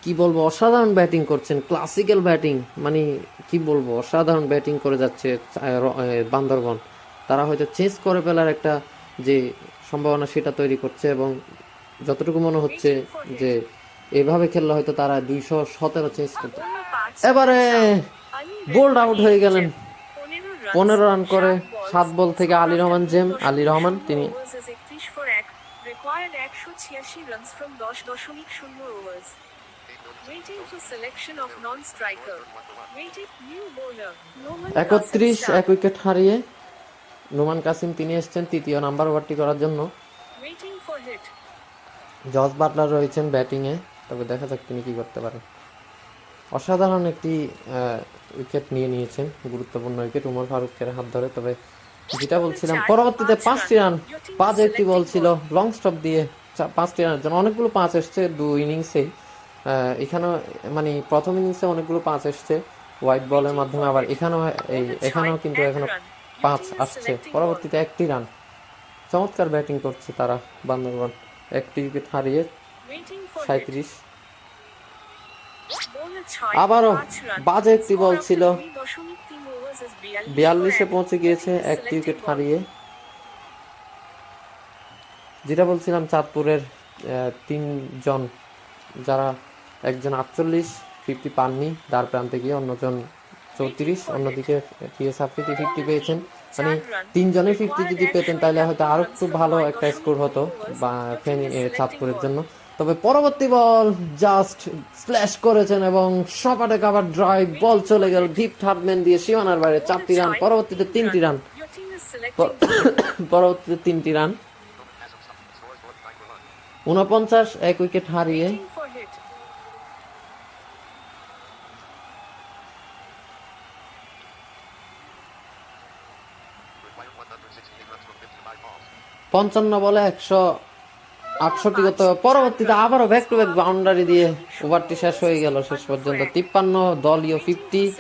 কি বলবো, অসাধারণ ব্যাটিং করছেন, ক্লাসিক্যাল ব্যাটিং, মানে কি বলবো, অসাধারণ ব্যাটিং করে যাচ্ছে বান্দরবন। তারা হয়তো চেঞ্জ করে ফেলার একটা যে সম্ভাবনা সেটা তৈরি করছে এবং যতটুকু মনে হচ্ছে যে এভাবে খেললে হয়তো তারা 217 চেঞ্জ করতে। এবারে বোল্ড আউট হয়ে গেলেন 15 রান করে 7 বল থেকে আলী রহমান তিনি। Required 186 runs from 10.0 overs. Waiting for selection of non-striker. Waiting new bowler. 31 এক উইকেট হারিয়ে নোমান কাসিম তিনি এসেছেন 3য় নাম্বার ওভারটি করার জন্য। Waiting for hit. Jos Buttler রয়েছেন ব্যাটিংয়ে, তবে দেখা যাক তিনি কি করতে পারেন। অসাধারণ একটি উইকেট নিয়ে নিয়েছেন, গুরুত্বপূর্ণ উইকেট উমর ফারুকের হাত ধরে। তবে যেটা বলছিলাম পরবর্তীতে 5টি রান, 5 একটি বল ছিল লং স্টপ দিয়ে 5টি রানের জন্য অনেকগুলো 5 এসছে 2 ইনিংসেই। এখানেও মানে প্রথম ইনিংসে অনেকগুলো 5 এসছে হোয়াইট বলের মাধ্যমে, আবার এখানেও কিন্তু এখনো 5 আসছে। পরবর্তীতে 1টি রান, চমৎকার ব্যাটিং করছে তারা বান্দরবান, 1টি উইকেট হারিয়ে 37। আবারও বাজে একটি বল ছিল, 42-এ পৌঁছে গিয়েছে 1টি উইকেট হারিয়ে। যেটা বলছিলাম চাঁদপুরের 3 জন, যারা একজন 48 50 পাননি দ্বার প্রান্তে গিয়ে, অন্যজন 34, অন্যদিকে পিএস আফ্রিদি 50 পেয়েছেন। মানে 3 জনে 50 যদি পেতেন তাহলে হয়তো আরো একটু ভালো একটা স্কোর হতো বা চাঁদপুরের জন্য। তবে পরবর্তী বল জাস্ট স্ল্যাশ করেছেন এবং সপাটে কাভার ড্রাইভ, বল চলে গেল ডিপ থার্ডম্যান দিয়ে সীমানার বাইরে, 4টি রান, পরবর্তীতে 3টি রান, পরবর্তীতে 3টি রান, 49 এক উইকেট হারিয়ে। পঞ্চান্ন বলে 168 করতে হবে। পরবর্তীতে আবারও ব্যাক টু ব্যাক বাউন্ডারি দিয়ে ওভারটি শেষ হয়ে গেল শেষ পর্যন্ত। 53 দলীয় 50।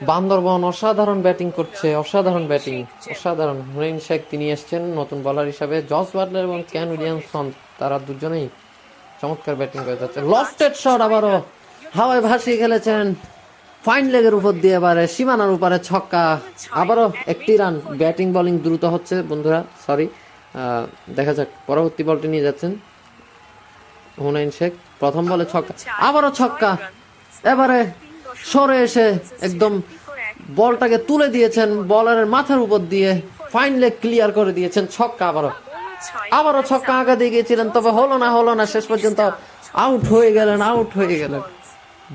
বান্দরবন অসাধারণ ব্যাটিং করছে, অসাধারণ ব্যাটিং, অসাধারণ। হুমায়ুন শেখ তিনি এসছেন নতুন বোলার হিসাবে, জস বাটলার এবং কেন উইলিয়ামসন তারা দুজনেই চমৎকার ব্যাটিং করে যাচ্ছে। লফটেড শট আবারও হাওয়ায় ভাসিয়ে খেলেছেন ফাইন লেগের উপর দিয়ে, এবারে সীমানার উপরে ছক্কা, আবারও একটি রান। ব্যাটিং বোলিং দ্রুত হচ্ছে বন্ধুরা, সরি। দেখা যাক পরবর্তী বলটি নিয়ে যাচ্ছেন হুনাইন শেখ। প্রথম বলে ছক্কা, আবারও ছক্কা, এবারে সরে এসে একদম বলটাকে তুলে দিয়েছেন বলারের মাথার উপর দিয়ে, ফাইন লেগ ক্লিয়ার করে দিয়েছেন, ছক্কা। আবারও ছক্কা আঘাত দিয়ে গিয়েছিলেন, তবে হলো না, শেষ পর্যন্ত আউট হয়ে গেলেন।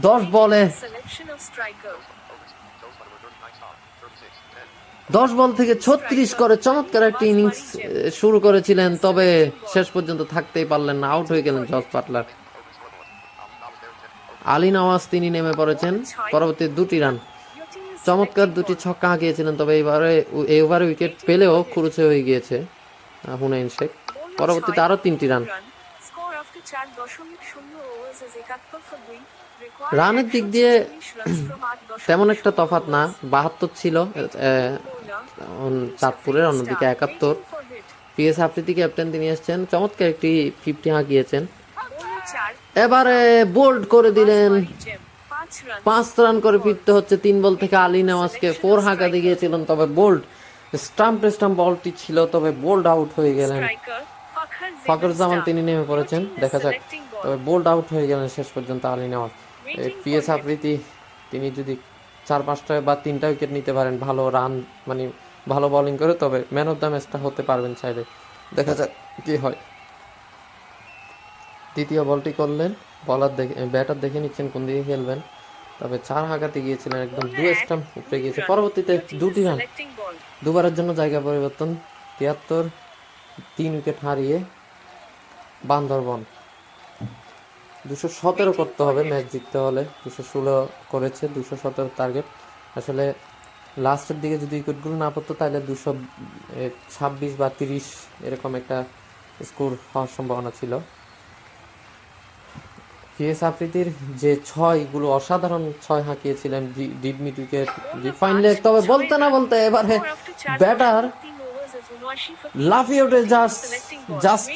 10 বলে 10 বল থেকে 36 করে চমৎকার একটি ইনিংস শুরু করেছিলেন, তবে শেষ পর্যন্ত থাকতেই পারলেন না, আউট হয়ে গেলেন জস বাটলার। আলী নওয়াজ তিনি নেমে পড়েছেন, পরবর্তী 2টি রান, চমৎকার 2টি ছক্কা হাঁকিয়েছিলেন, তবে এই ওভারে উইকেট পেলেও খুরুচে হয়ে গিয়েছে হুনাইন শেখ। পরবর্তীতে আরো 3টি রান। রানের দিক দিয়ে তেমন একটা তফাৎ না, 72 ছিল চাঁদপুরের, অন্যদিকে 71। পিএস আফ্রিদি ক্যাপ্টেন, তিনি এসেছেন, চমৎকার একটি 50 হাঁকিয়েছেন। এবারে বোল্ড করে দিলেন, 5 রান করে ফিরতে হচ্ছে 3 বল থেকে। আলী নওয়াজকে 4 হাঁকাতে গিয়েছিলেন, তবে বোল্ড স্টাম্প বলটি ছিল, তবে বোল্ড আউট হয়ে গেলেন। ফখরুজ্জামান তিনি নেমে পড়েছেন, দেখা যাক, তবে বোল্ড আউট হয়ে গেলেন শেষ পর্যন্ত আলী নওয়াজ। পিএস আফ্রিদি তিনি যদি 4-5টা বা 3টা উইকেট নিতে পারেন, ভালো রান মানে ভালো বোলিং করে, তবে ম্যান অফ দ্য ম্যাচটা হতে পারবেন চাইলে। দেখা যাক কি হয়। দ্বিতীয় বলটি করলেন, ব্যাটার দেখে নিচ্ছেন কোন দিকে খেলবেন, তবে 4 হাঁকাতে গিয়েছিলেন, একদম 2 স্টাম্প উপরে গিয়েছে। পরবর্তীতে 2টি রান, দুবারের জন্য জায়গা পরিবর্তন। 73, 3 উইকেট হারিয়ে বান্দরবন। 217 করতে হবে ম্যাচ জিততে হলে, 216 করেছে, 217 টার্গেট। আসলে লাস্টের দিকে যদি উইকেটগুলো না পড়তো তাহলে 226 বা 30 এরকম একটা স্কোর হওয়ার সম্ভাবনা ছিল। পিএস আফ্রিদির যে 6গুলো অসাধারণ 6 হাঁকিয়েছিলেন, deep mid wicket, fine leg, তবে বলতে না বলতে এবারে ব্যাটার লাফিয়ে উঠে জাস্ট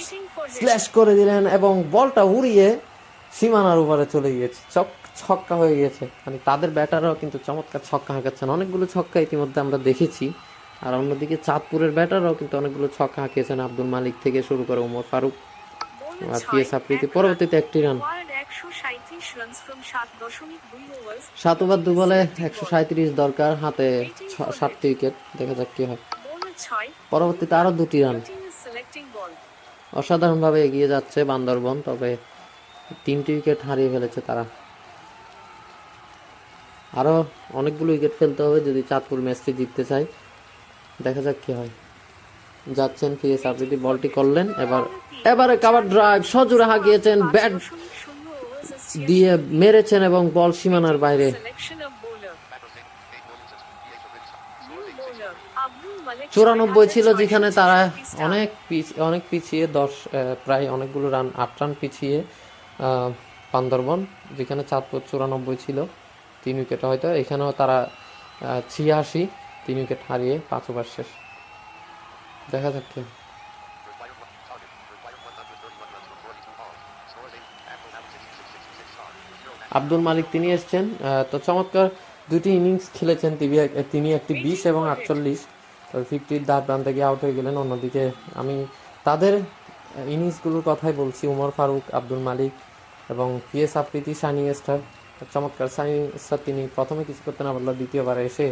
স্ল্যাশ করে দিলেন এবং বলটা উড়িয়ে সীমানার উপরে চলে গিয়েছে, ছক্কা হয়ে গিয়েছে। মানে তাদের ব্যাটাররাও কিন্তু চমৎকার ছক্কা হাঁকাচ্ছেন, অনেকগুলো ছক্কা ইতিমধ্যে আমরা দেখেছি। আর অন্যদিকে চাঁদপুরের ব্যাটাররাও কিন্তু অনেকগুলো ছক্কা হাঁকিয়েছেন, আব্দুল মালিক থেকে শুরু করে উমর ফারুক আর পিএস আফ্রিদি। পরবর্তীতে 1টি রান, 7 ওভার 2 বলে 137 দরকার, হাতে 7টি উইকেট। দেখা যাক কি হয়। পরবর্তীতে আরো 2টি রান, অসাধারণভাবে এগিয়ে যাচ্ছে বান্দরবন, তবে 3টি উইকেট হারিয়ে ফেলেছে তারা। আরো অনেকগুলো উইকেট ফেলতে হবে যদি চাঁদপুর ম্যাচটি জিততে চায়। দেখা যাক কি হয়। যাচ্ছেন পিএস আফ্রিদি, বলটি করলেন, এবারে কাভার ড্রাইভ, সজোরে হাঁকিয়েছেন, ব্যাট দিয়ে মেরেছেন এবং বল সীমানার বাইরে। 94 ছিল, যেখানে তারা অনেক পিছিয়ে, প্রায় অনেকগুলো রান, 8 রান পিছিয়ে বান্দরবন, যেখানে চাঁদপুর 94 ছিল 3 উইকেট। হয়তো এখানেও তারা 86, 3 উইকেট হারিয়ে 5 ওভার শেষ। দেখা যাক কি। আব্দুল মালিক তিনি এসছেন, তো চমৎকার 2টি ইনিংস খেলেছেন তিনি, একটি 20 এবং 48, 50 দ্বার প্রান্তে গিয়ে আউট হয়ে গেলেন। অন্যদিকে আমি তাদের ইনিংসগুলোর কথাই বলছি, উমর ফারুক, আব্দুল মালিক এবং পিএস আফ্রিদি, শাইনিং স্টার, চমৎকার শাইনিং স্টার। তিনি প্রথমে কিছু করতে না পারলেও দ্বিতীয়বারে এসে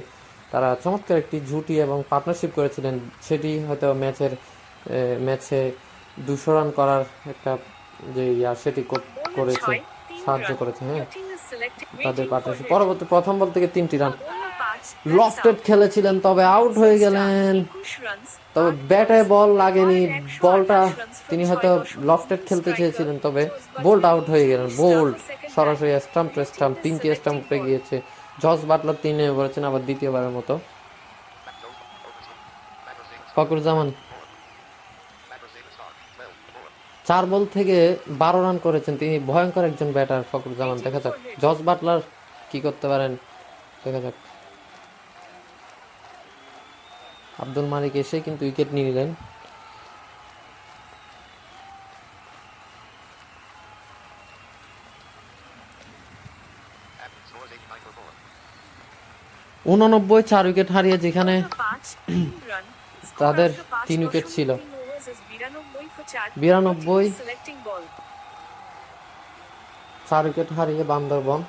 তারা চমৎকার একটি জুটি এবং পার্টনারশিপ করেছিলেন, সেটি হয়তো ম্যাচে 200 রান করার একটা যে সেটি করেছে, সাহায্য করেছে। হ্যাঁ, তাদের পার্টনারশিপ। পরবর্তী প্রথম বল থেকে 3টি রান, লফটেড খেলেছিলেন, তবে আউট হয়ে গেলেন, তবে ব্যাটে বল লাগেনি, বলটা তিনি হয়তো লফটেড খেলতে চেয়েছিলেন, তবে বোল্ড আউট হয়ে গেলেন। বোল্ড সরাসরি স্টাম্প 3টি স্টাম্প উপরে গিয়েছে। জস বাটলার 3 নেমে পড়েছেন আবার দ্বিতীয়বারের মতো। ফখরুজ্জামান 4 বল থেকে 12 রান করেছেন, তিনি ভয়ঙ্কর একজন ব্যাটার ফখরুজ্জামান। দেখা যাক জস বাটলার কি করতে পারেন, দেখা যাক। আব্দুল মালিক এসে কিন্তু উইকেট নিয়ে নিলেন। 89 4 উইকেট হারিয়ে, যেখানে তাদের 3 উইকেট ছিল। 92 4 উইকেট হারিয়ে বান্দরবন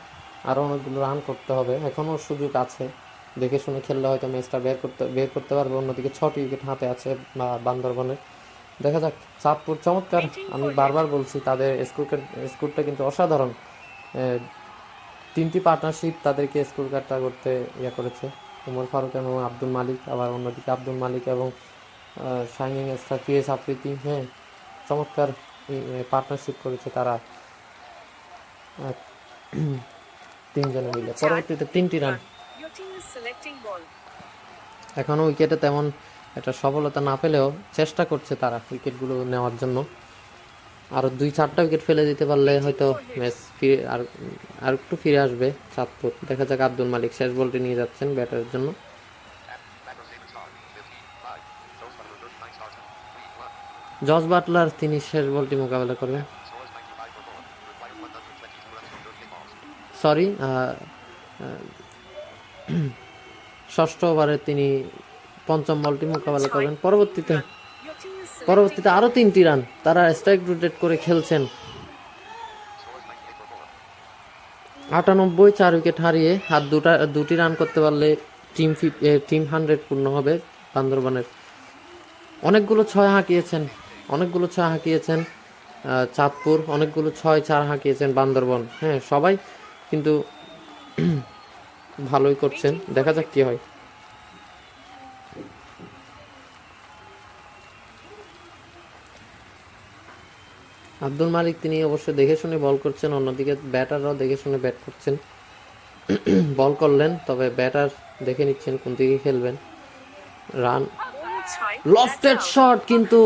আরো অনেকগুলো রান করতে হবে, এখনো সুযোগ আছে, দেখে শুনে খেললে হয়তো ম্যাচটা বের করতে পারবে। অন্যদিকে 6টি উইকেট হাতে আছে বান্দরবনের। দেখা যাক। চাঁদপুর চমৎকার, আমি বারবার বলছি তাদের স্কোরটা কিন্তু অসাধারণ। 3টি পার্টনারশিপ তাদেরকে স্কোর কার্ডটা করতে করেছে, উমর ফারুক এবং আব্দুল মালিক। আবার অন্যদিকে আব্দুল মালিক এবং শাইনিং স্টার পিএস আফ্রিদি, হ্যাঁ চমৎকার পার্টনারশিপ করেছে তারা 3 জনে মিলে। পরবর্তীতে 3টি রান। এখনো উইকেটে তেমন একটা সফলতা না পেলেও চেষ্টা করছে তারা উইকেটগুলো নেওয়ার জন্য। আরও 2-4টা উইকেট ফেলে দিতে পারলে হয়তো ম্যাচ ফিরে আর একটু ফিরে আসবে চাঁদপুর। দেখা যাক। আব্দুল মালিক শেষ বলটি নিয়ে যাচ্ছেন ব্যাটারের জন্য। জস বাটলার তিনি শেষ বলটি মোকাবেলা করবেন। সরি, 6ষ্ঠ ওভারে তিনি 5ম বলটি মোকাবেলা করবেন। পরবর্তীতে আরো 3টি রান, তারা স্ট্রাইক রোটেট করে খেলছেন। 98 4 উইকেট হারিয়ে আর 2টি রান করতে পারলে টিম 100 পূর্ণ হবে বান্দরবানের। অনেকগুলো 6 হাঁকিয়েছেন চাঁদপুর, অনেকগুলো 6-4 হাঁকিয়েছেন বান্দরবন। হ্যাঁ, সবাই কিন্তু ভালোই করছেন, দেখা যাক কি হয়। আব্দুল মালিক তিনি অবশ্যই দেখে শুনে বল করছেন, অন্যদিকে ব্যাটাররাও দেখে শুনে ব্যাট করছেন। বল করলেন, তবে ব্যাটার দেখে নিচ্ছেন কোন দিকে খেলবেন। রান, লফটেড শট, কিন্তু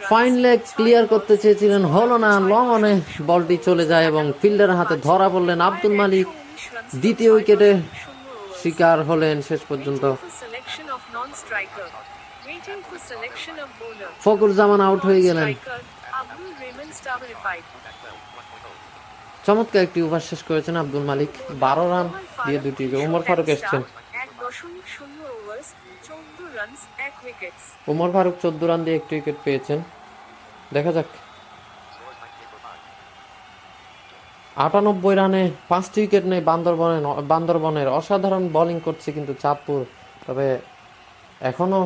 ফাইন লেগ ক্লিয়ার করতে চেয়েছিলেন, হলো না। লং অনে বলটি চলে যায় এবং ফিল্ডারের হাতে ধরা পড়লেন আব্দুল মালিক। দ্বিতীয় উইকেটে শিকার হলেন শেষ পর্যন্ত। ফখরুল জামান আউট হয়ে গেলেন। চমৎকার একটি ওভার শেষ করেছেন আব্দুল মালিক, 12 রান দিয়ে 2টি উইকেট। উমর ফারুক এসছেন। উমর ফারুক 14 রান দিয়ে 1টি উইকেট পেয়েছেন। দেখা যাক। 98 রানে 5টি উইকেট নেই বান্দরবনের। অসাধারণ বোলিং করছে কিন্তু চাঁদপুর, তবে এখনো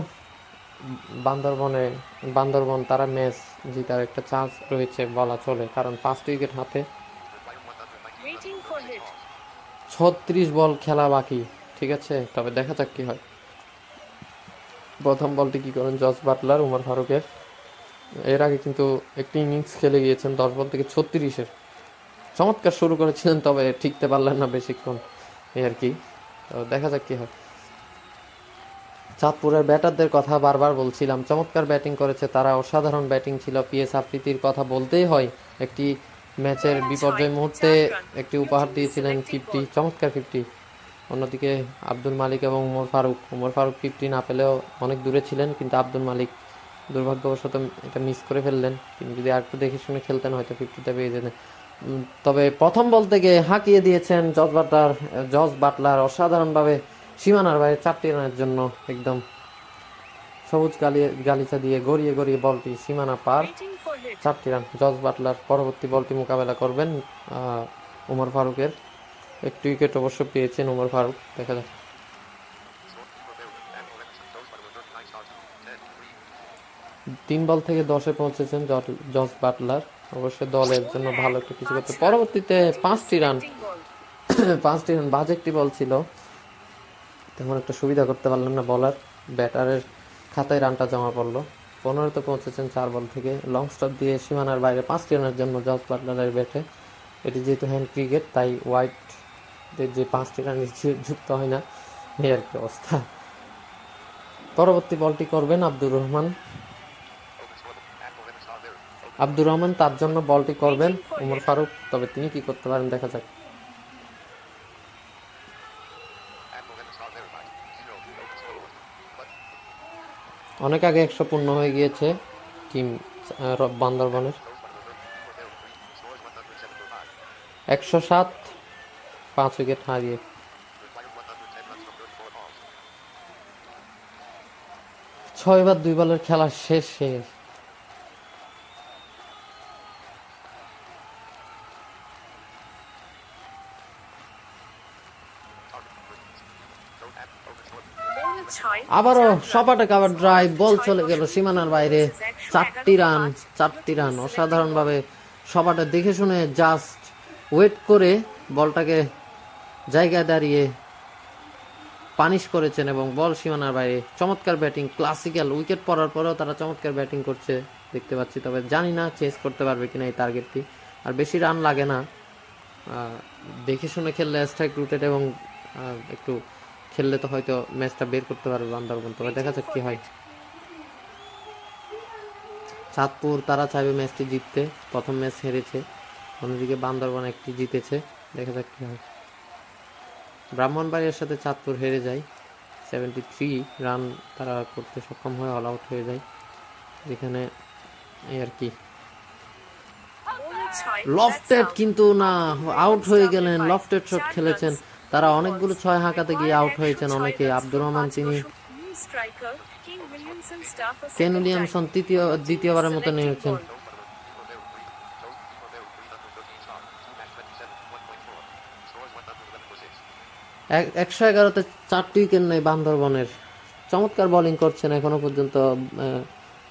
বান্দরবন তারা ম্যাচ জেতার একটা চান্স রয়েছে বলা চলে, কারণ 5টি উইকেট হাতে। 36 বল খেলা বাকি, ঠিক আছে, তবে দেখা যাক কি হয়। প্রথম বলটি কি করেন জস বাটলার উমর ফারুকের। এর আগে কিন্তু একটি ইনিংস খেলে গিয়েছেন 10 বল থেকে 36-এর। চমৎকার শুরু করেছিলেন, তবে ঠিকতে পারলেন না বেশিক্ষণ, এই আর কি। তো দেখা যাক কি হয়। চাঁদপুরের ব্যাটারদের কথা বারবার বলছিলাম, চমৎকার ব্যাটিং করেছে তারা, অসাধারণ ব্যাটিং ছিল। পিএস আফ্রিদির কথা বলতেই হয়, একটি ম্যাচের বিপর্যয় মুহূর্তে একটি উপহার দিয়েছিলেন 50, চমৎকার 50। অন্যদিকে আব্দুল মালিক এবং উমর ফারুক 50 না পেলেও অনেক দূরে ছিলেন, কিন্তু আব্দুল মালিক দুর্ভাগ্যবশত এটা মিস করে ফেললেন। তিনি যদি আর একটু দেখে শুনে খেলতেন হয়তো 50টা পেয়ে যেতেন। তবে প্রথম বল থেকে হাঁকিয়ে দিয়েছেন জস বাটলার অসাধারণভাবে সীমানার বাইরে 4টি রানের জন্য একদম সবুজ গালিচা দিয়ে গড়িয়ে বলটি সীমানা পার, 4টি রান। জস বাটলার পরবর্তী বলটি মোকাবেলা করবেন উমর ফারুকের। 1টি উইকেট অবশ্য পেয়েছেন উমর ফারুক, দেখা যাক। 3 বল থেকে 10-এ পৌঁছেছেন জস বাটলার, অবশ্যই দলের জন্য ভালো একটা কিছু করতে। পরবর্তীতে 5টি রান বাজে একটি বল ছিল, তেমন একটা সুবিধা করতে পারলেন না বলার। ব্যাটারের খাতায় রানটা জমা পড়লো। 15-তে পৌঁছেছেন 4 বল থেকে, লং স্টপ দিয়ে সীমানার বাইরে 5টি রানের জন্য জস বাটলারের ব্যাটে। এটি যেহেতু হ্যান্ড ক্রিকেট, তাই ওয়াইডের যে 5টি রান যুক্ত হয় না, এই আর কি অবস্থা। পরবর্তী বলটি করবেন আব্দুর রহমান, তার জন্য বলটি করবেন উমর ফারুক, তবে তিনি কি করতে পারেন দেখা যাক। অনেক আগে 100 পূর্ণ হয়ে গিয়েছে টিম বান্দরবনের। 107 5 উইকেট হারিয়ে। 6 2 বলের খেলা শেষে আবারও সপাটে কাভার ড্রাইভ, বল চলে গেল সীমানার বাইরে। 4টি রান অসাধারণভাবে সপাটে দেখে শুনে জাস্ট ওয়েট করে বলটাকে জায়গায় দাঁড়িয়ে পানিশ করেছেন এবং বল সীমানার বাইরে। চমৎকার ব্যাটিং, ক্লাসিক্যাল। উইকেট পড়ার পরেও তারা চমৎকার ব্যাটিং করছে দেখতে পাচ্ছি, তবে জানি না চেস করতে পারবে কিনা এই টার্গেটটি। আর বেশি রান লাগে না, দেখে শুনে খেললে স্ট্রাইক রুটেড এবং একটু খেললে তো হয়তো ম্যাচটা বের করতে পারবে বান্দরবান। তবে দেখা যাক কি হয়। চাঁদপুর তারা চাইবে ম্যাচটি জিততে, প্রথম ম্যাচ হেরেছে, অন্যদিকে বান্দরবান একটি জিতেছে। দেখা যাক কি হয়। ব্রাহ্মণবাড়িয়ার সাথে চাঁদপুর হেরে যায়, 73 রান তারা করতে সক্ষম হয়ে অল আউট হয়ে যায়, যেখানে এই আর কি। লফটেড কিন্তু না, আউট হয়ে গেলেন। লফটেড শট খেলেছেন তারা, অনেকগুলো 6 হাঁকাতে গিয়ে আউট হয়েছেন অনেকে। আব্দুর রহমান তিনি, কেন উইলিয়ামসন দ্বিতীয়বারের মতো নেমেছেন। 111তে 4টি উইকেট নেই বান্দরবনের। চমৎকার বোলিং করছেন এখনো পর্যন্ত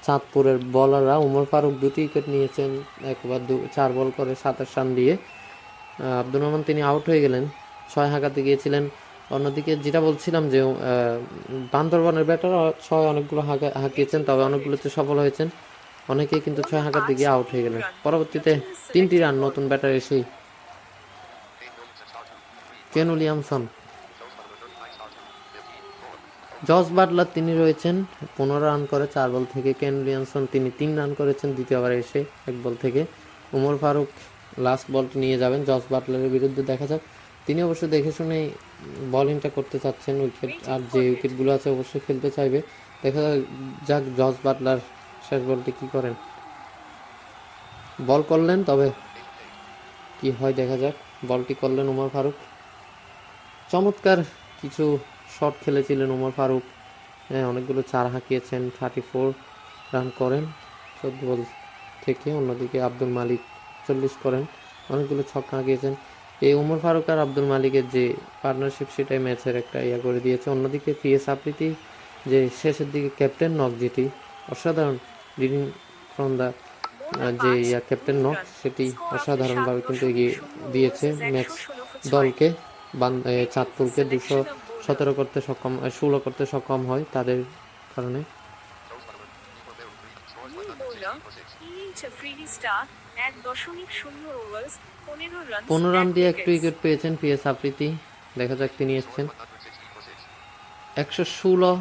চাঁদপুরের বলাররা। উমর ফারুক 2টি উইকেট নিয়েছেন, একবার 4 বল করে 27 রান দিয়ে। আব্দুর রহমান তিনি আউট হয়ে গেলেন, 6 হাঁকাতে গিয়েছিলেন। অন্যদিকে যেটা বলছিলাম যে বান্দরবনের ব্যাটার 6 অনেকগুলো হাঁকিয়েছেন, তবে অনেকগুলোতে সফল হয়েছেন, অনেকেই কিন্তু 6 হাঁকাতে গিয়ে আউট হয়ে গেলেন। পরবর্তীতে 3টি রান নতুন ব্যাটার এসেই কেন উইলিয়ামসন। জস বাটলার তিনি রয়েছেন 15 রান করে 4 বল থেকে। কেন উইলিয়ামসন তিনি 3 রান করেছেন দ্বিতীয়বার এসে 1 বল থেকে। উমর ফারুক লাস্ট বলটি নিয়ে যাবেন জস বাটলারের বিরুদ্ধে। দেখা যাক, তিনি অবশ্যই দেখে শুনে বোলিংটা করতে চাচ্ছেন, উইকেট আর যে উইকেটগুলো আছে অবশ্যই খেলতে চাইবে। দেখা যাক জস বাটলার শেষ বলটি কি করেন। বল করলেন, তবে কি হয় দেখা যাক। বলটি করলেন উমর ফারুক। চমৎকার কিছু শট খেলেছিলেন উমর ফারুক, হ্যাঁ, অনেকগুলো 4 হাঁকিয়েছেন, 34 রান করেন 14 বল থেকে। অন্যদিকে আব্দুল মালিক 40 করেন, অনেকগুলো ছক্কা হাঁকিয়েছেন। এই উমর ফারুক আর আব্দুল মালিকের যে পার্টনারশিপ, সেটাই ম্যাচের একটা করে দিয়েছে। অন্যদিকে PS আফ্রিদি যে শেষের দিকে ক্যাপ্টেন নক, যেটি অসাধারণ লিডিং ফ্রম দ্য যে ক্যাপ্টেন নক, সেটি অসাধারণভাবে কিন্তু এগিয়ে দিয়েছে ম্যাচ দলকে। চাঁদপুরকে 217 করতে সক্ষম, 16 করতে সক্ষম হয় তাদের কারণে। 15 রান দিয়ে 1 উইকেট পেয়েছেন PS আফ্রিদি। দেখা যাক তিনি এসছেন। 116,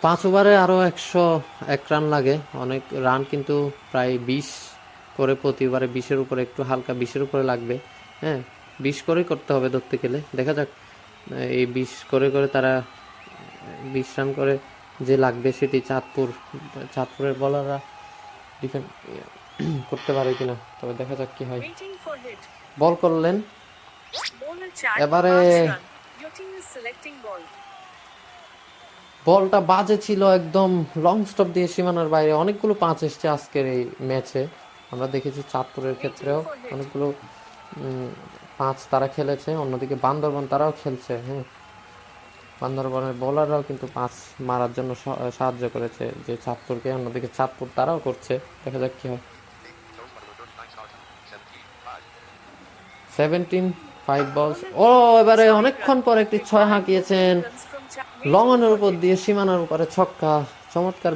5 ওভারে আরো 101 রান লাগে। অনেক রান কিন্তু প্রায় 20 করে প্রতি ওভারে, 20-এর উপরে, একটু হালকা 20-এর উপরে লাগবে। হ্যাঁ, 20 করেই করতে হবে ধরতে গেলে। দেখা যাক এই 20 করে তারা 20 রান করে যে লাগবে, সেটি চাঁদপুরের বলাররা ডিফেন্ড করতে পারে কিনা। তবে দেখা যাক কি হয়। বল করলেন এবারে, বলটা বাজে ছিল একদম, লং স্টপ দিয়ে সীমানার বাইরে। অনেকগুলো 5 এসছে আজকের এই ম্যাচে, আমরা দেখেছি চাঁদপুরের ক্ষেত্রেও অনেকগুলো 5 তারা খেলেছে। অন্যদিকে বান্দরবান তারাও খেলছে, হ্যাঁ, বান্দরবানের বোলাররাও কিন্তু 5 মারার জন্য সাহায্য করেছে যে চাঁদপুরকে। অন্যদিকে চাঁদপুর তারাও করছে, দেখা যাক কি হয়। 17, 5 বলস। ও, এবারে অনেকক্ষণ পর একটি 6 হাঁকিয়েছেন লং অনের উপর দিয়ে, সীমানার উপরে ছক্কা। চমৎকার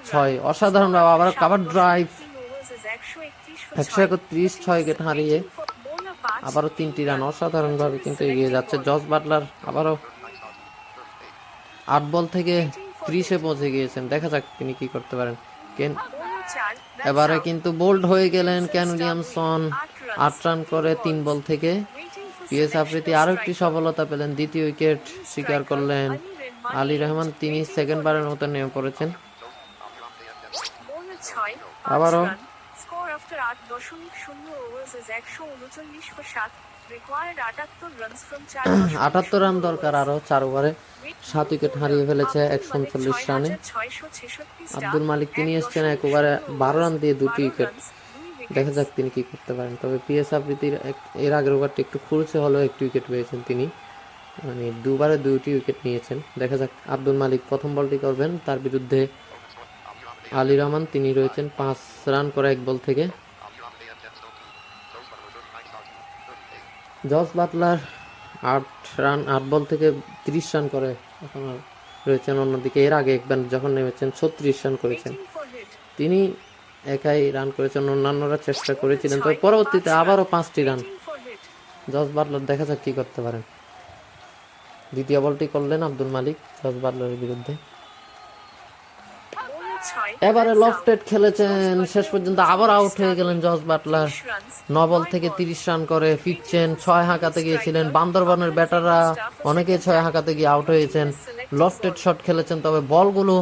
6, অসাধারণ। আবার কাভার ড্রাইভ, 131, 6 উইকেট হারিয়ে আবারও 3টি রান। অসাধারণভাবে কিন্তু এগিয়ে যাচ্ছে জস বাটলার। আবারও 8 বল থেকে 30-এ পৌঁছে গিয়েছেন। দেখা যাক তিনি কি করতে পারেন। এবারে কিন্তু বোল্ড হয়ে গেলেন কেন উইলিয়ামসন, 8 রান করে 3 বল থেকে। PS আফ্রিদি আরও একটি সফলতা পেলেন, দ্বিতীয় উইকেট শিকার করলেন। আলী রহমান তিনি 2nd বারের মতো নেমে পড়েছেন। আবারও after 8.0 overs is 139 for 7, required 78 runs from 78 run 4.0 দরকার overs. আরো 4 ওভারে 7 উইকেট হারিয়ে ফেলেছে 139 রানে। আব্দুল মালিক তিনি এসেছেন 1 ওভারে 12 রান দিয়ে 2টি উইকেট। দেখা যাক তিনি কি করতে পারেন। তবে পিএস আফ্রিদির এর আগের ওভারটি একটু খুলছে হলেও 1টি উইকেট পেয়েছেন তিনি, মানে দুবারে 2টি উইকেট নিয়েছেন। দেখা যাক আব্দুল মালিক প্রথম বলটি করবেন, তার বিরুদ্ধে আলী রহমান, তিনি রয়েছেন 5 রান করে 1 বল থেকে। জস বাটলার 8 রান 8 বল থেকে 30 রান করে এখন রয়েছেন অন্যদিকে। এর আগে একবার যখন নেমেছেন 36 রান করেছেন তিনি, একাই রান করেছেন, অন্যান্যরা চেষ্টা করেছিলেন, তবে পরবর্তীতে আবারও 5টি রান জস বাটলার। দেখা যাক কি করতে পারেন। দ্বিতীয় বলটি করলেন আব্দুল মালিক জস বাটলারের বিরুদ্ধে। এবারে লফটেড খেলেছেন, শেষ পর্যন্ত আবার আউট হয়ে গেলেন জস বাটলার। 9 বল থেকে 30 রান করে ফিরছেন। 6 হাঁকাতে গিয়েছিলেন বান্দরবানের ব্যাটাররা, অনেকে 6 হাঁকাতে গিয়ে আউট হয়েছেন। লফটেড শট খেলেছেন, তবে বলগুলো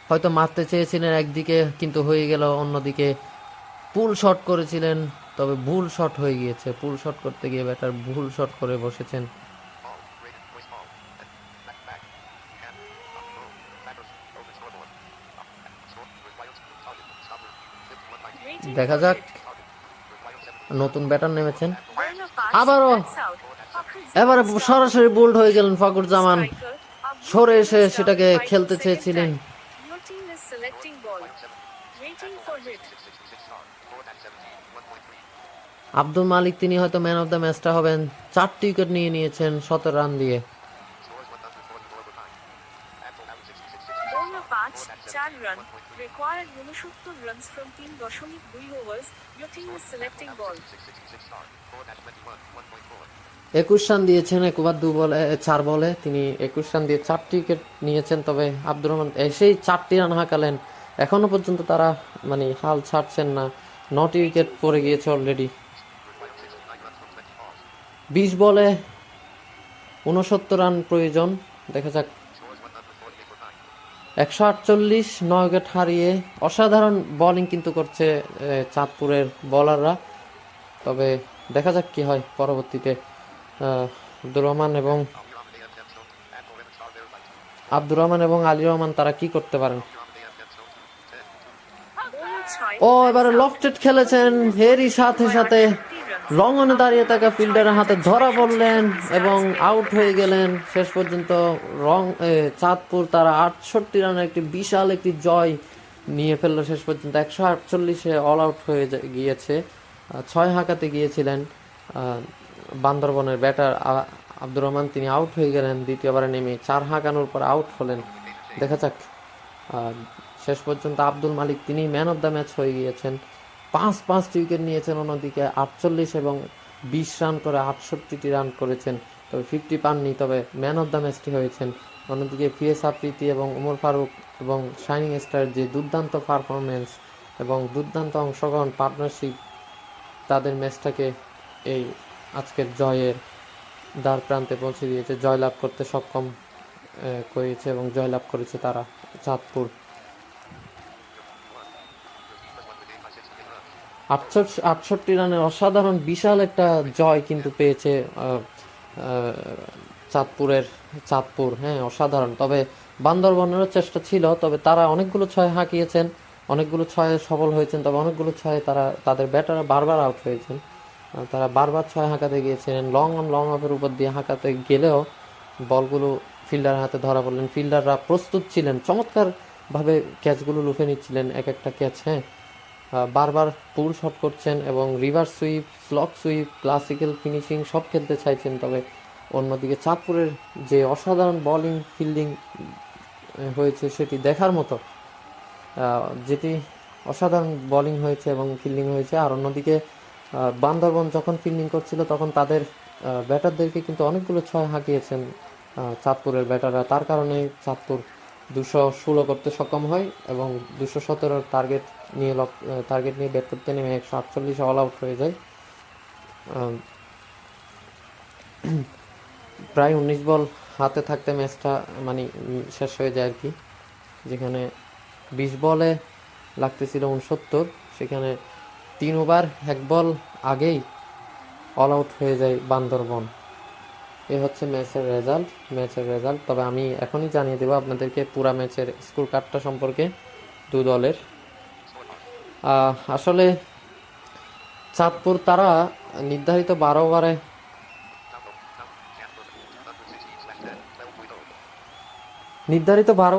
হয়তো মারতে চেয়েছিলেন একদিকে, কিন্তু হয়ে গেল অন্যদিকে। পুল শট করেছিলেন, তবে ভুল শট হয়ে গিয়েছে। পুল শট করতে গিয়ে ব্যাটার ভুল শট করে বসেছেন। দেখা যাক, নতুন ব্যাটার নেমেছেন আবারও। এবারে সরাসরি বোল্ড হয়ে গেলেন ফখর জামান, সরে এসে সেটাকে খেলতে চেয়েছিলেন। আব্দুল মালিক তিনি হয়তো ম্যান অফ দ্য ম্যাচটা হবেন। 4টি উইকেট নিয়ে নিয়েছেন 17 রান দিয়ে। 4 run, required 69 runs from 3.2 overs. Your team is selecting ball. 21 run দিয়েছেন 1 ওভার 2 বলে 4 বলে, তিনি 21 রান দিয়ে 4টি উইকেট নিয়েছেন। তবে আব্দুর রহমান এসেই 4টি রান হাঁকালেন। এখনো পর্যন্ত তারা মানে হাল ছাড়ছেন না। 9টি উইকেট পড়ে গিয়েছে অলরেডি। 20 বলে 69 রান প্রয়োজন। দেখা যাক। 148 9 উইকেট হারিয়ে অসাধারণ বোলিং কিন্তু করছে চাঁদপুরের বোলাররা। তবে দেখা যাক কি হয় পরবর্তীতে। আব্দুর রহমান এবং আলী রহমান তারা কি করতে পারেন। ও এবারে লফটেড খেলেছেন, এরই সাথে সাথে লং অনে দাঁড়িয়ে থাকা ফিল্ডারের হাতে ধরা পড়লেন এবং আউট হয়ে গেলেন। শেষ পর্যন্ত চাঁদপুর তারা 68 রানের একটি বিশাল একটি জয় নিয়ে ফেললো। শেষ পর্যন্ত 148-এ অল আউট হয়ে গিয়েছে। 6 হাঁকাতে গিয়েছিলেন বান্দরবনের ব্যাটার আব্দুর রহমান, তিনি আউট হয়ে গেলেন। দ্বিতীয়বারে নেমে 4 হাঁকানোর পর আউট হলেন। দেখা যাক। শেষ পর্যন্ত আব্দুল মালিক তিনি ম্যান অফ দ্য ম্যাচ হয়ে গিয়েছেন। 5টি উইকেট নিয়েছেন। অন্যদিকে 48 এবং 20 রান করে 68টি রান করেছেন, তবে 50 পাননি, তবে ম্যান অফ দ্য ম্যাচটি হয়েছেন। অন্যদিকে পিএস আফ্রিদি এবং ওমর ফারুক এবং শাইনিং স্টার যে দুর্দান্ত পারফরমেন্স এবং দুর্দান্ত অংশগ্রহণ, পার্টনারশিপ, তাদের ম্যাচটাকে এই আজকের জয়ের দ্বার প্রান্তে পৌঁছে দিয়েছে, জয়লাভ করতে সক্ষম করেছে এবং জয়লাভ করেছে তারা চাঁদপুর। 68 রানের অসাধারণ বিশাল একটা জয় কিন্তু পেয়েছে চাঁদপুর। হ্যাঁ, অসাধারণ। তবে বান্দরবনেরও চেষ্টা ছিল, তবে তারা অনেকগুলো 6 হাঁকিয়েছেন, অনেকগুলো 6-এ সফল হয়েছেন, তবে অনেকগুলো 6-এ তাদের ব্যাটাররা বারবার আউট হয়েছেন। তারা বারবার 6 হাঁকাতে গিয়েছিলেন, লং অফের উপর দিয়ে হাঁকাতে গেলেও বলগুলো ফিল্ডারের হাতে ধরা পড়লেন। ফিল্ডাররা প্রস্তুত ছিলেন, চমৎকারভাবে ক্যাচগুলো লুফে নিচ্ছিলেন এক একটা ক্যাচ। হ্যাঁ, বারবার পুল শট করছেন এবং reverse sweep, slog sweep, classical finishing সব খেলতে চাইছেন। তবে অন্যদিকে চাঁদপুরের যে অসাধারণ বোলিং ফিল্ডিং হয়েছে সেটি দেখার মতো, যেটি অসাধারণ বোলিং হয়েছে এবং ফিল্ডিং হয়েছে। আর অন্যদিকে বান্দরবন যখন ফিল্ডিং করছিল তখন তাদের ব্যাটারদেরকে কিন্তু অনেকগুলো 6 হাঁকিয়েছেন চাঁদপুরের ব্যাটাররা। তার কারণে চাঁদপুর 216 করতে সক্ষম হয় এবং 217 টার্গেট নিয়ে ব্যাট করতে নেমে 148 অল আউট হয়ে যায়। প্রায় 19 বল হাতে থাকতে ম্যাচটা মানে শেষ হয়ে যায় আর কি, যেখানে 20 বলে লাগতেছিল 69, সেখানে 3 ওভার 1 বল আগেই অল আউট হয়ে যায় বান্দরবন। এ হচ্ছে ম্যাচের রেজাল্ট। তবে আমি এখনই জানিয়ে দেবো আপনাদেরকে পুরা ম্যাচের স্কোর কার্ডটা সম্পর্কে দু দলের। আসলে চাঁদপুর তারা নির্ধারিত 12 ওভারে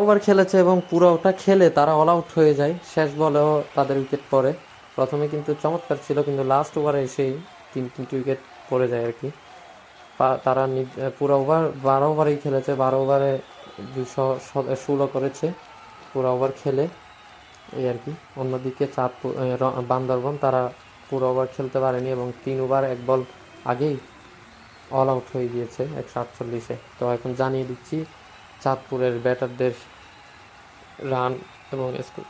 ওভার খেলেছে এবং পুরোটা খেলে তারা অল আউট হয়ে যায়। শেষ বলেও তাদের উইকেট পড়ে। প্রথমে কিন্তু চমৎকার ছিল, কিন্তু লাস্ট ওভারে এসেই 3 উইকেট পড়ে যায় আর কি। তারা পুরো ওভার 12 ওভারেই খেলেছে, 12 ওভারে 216 করেছে পুরো ওভার খেলে, এই আর কি। অন্যদিকে চাঁদপুর বান্দরবন তারা পুরো ওভার খেলতে পারেনি এবং 3 ওভার 1 বল আগেই অল আউট হয়ে গিয়েছে 148-এ। তো এখন জানিয়ে দিচ্ছি চাঁদপুরের ব্যাটারদের রান এবং স্কোর।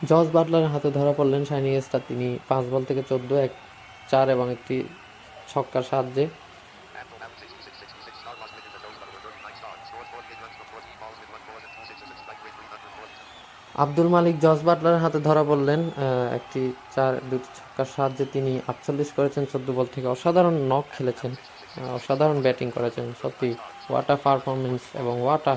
জস বাটলারের হাতে ধরা পড়লেন শাইনিং স্টার। তিনি 5 বল থেকে 14, 4 এবং একটি ছক্কার সাহায্যে আব্দুল মালিক জস বাটলারের হাতে ধরা পড়লেন একটি 4, 2টি ছক্কার সাহায্যে তিনি 48 করেছেন 14 বল থেকে। অসাধারণ নক খেলেছেন, অসাধারণ ব্যাটিং করেছেন, সত্যি ওয়াট আ পারফরমেন্স এবং ওয়াট আ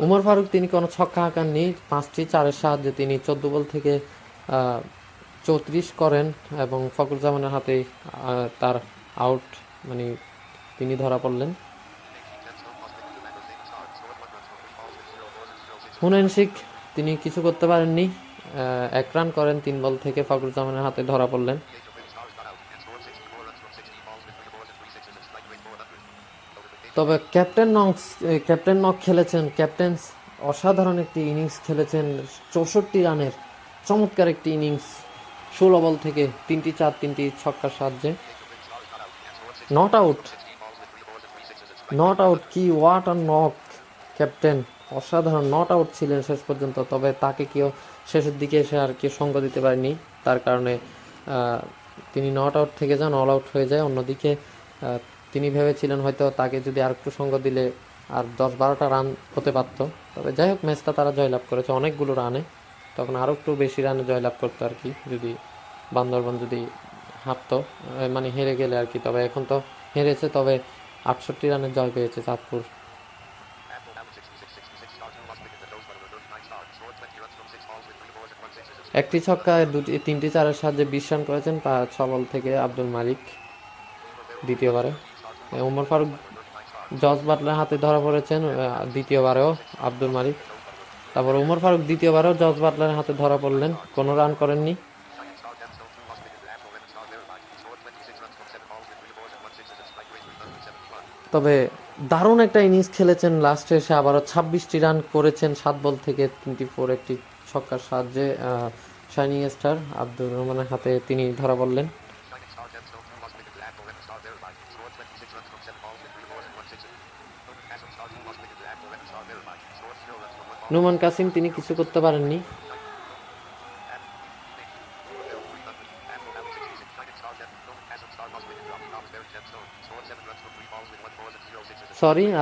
উমর ফারুক তিনি কোনো ছক্কা হাঁকাননি। 5টি 4-এর সাহায্যে তিনি 14 বল থেকে 34 করেন এবং ফখরুজ্জামানের হাতে তার আউট, মানে তিনি ধরা পড়লেন। হুনাইন শেখ তিনি কিছু করতে পারেননি, 1 রান করেন 3 বল থেকে, ফখরুজ্জামানের হাতে ধরা পড়লেন। তবে ক্যাপ্টেন নক খেলেছেন, ক্যাপ্টেন অসাধারণ একটি ইনিংস খেলেছেন। 64 রানের চমৎকার একটি ইনিংস 16 বল থেকে 3টি 4, 3টি ছক্কার সাহায্যে। নট আউট কি ওয়াট আর নক! ক্যাপ্টেন অসাধারণ নট আউট ছিলেন শেষ পর্যন্ত। তবে তাকে কেউ শেষের দিকে এসে আর কেউ সঙ্গ দিতে পারেনি, তার কারণে তিনি নট আউট থেকে যান, অল আউট হয়ে যায়। অন্যদিকে তিনি ভেবেছিলেন হয়তো তাকে যদি আর একটু সঙ্গ দিলে আর 10-12টা রান হতে পারত। তবে যাই হোক, ম্যাচটা তারা জয়লাভ করেছে অনেকগুলো রানে। তখন আরও একটু বেশি রানে জয়লাভ করতো আর কি, যদি বান্দরবান যদি হারতো, মানে হেরে গেলে আর কি। তবে এখন তো হেরেছে, তবে 68 রানের জয় পেয়েছে চাঁদপুর। একটি ছক্কা 3টি 4-এর সাহায্যে 20 রান করেছেন 6 বল থেকে আব্দুল মালিক দ্বিতীয়বারে। উমর ফারুক জস বাটলার হাতে ধরা পড়েছেন দ্বিতীয়বারেও আব্দুল মালিক। তারপর উমর ফারুক দ্বিতীয়বারেও জস বাটলারের হাতে ধরা পড়লেন, কোনো রান করেননি। তবে দারুণ একটা ইনিংস খেলেছেন, লাস্টে এসে আবারও 26টি রান করেছেন 7 বল থেকে 3টি 4, একটি ছক্কার সাহায্যে। শাইনিং স্টার আব্দুর রহমানের হাতে তিনি ধরা পড়লেন। নুমান কাসিম তিনি কিছু করতে পারেননি।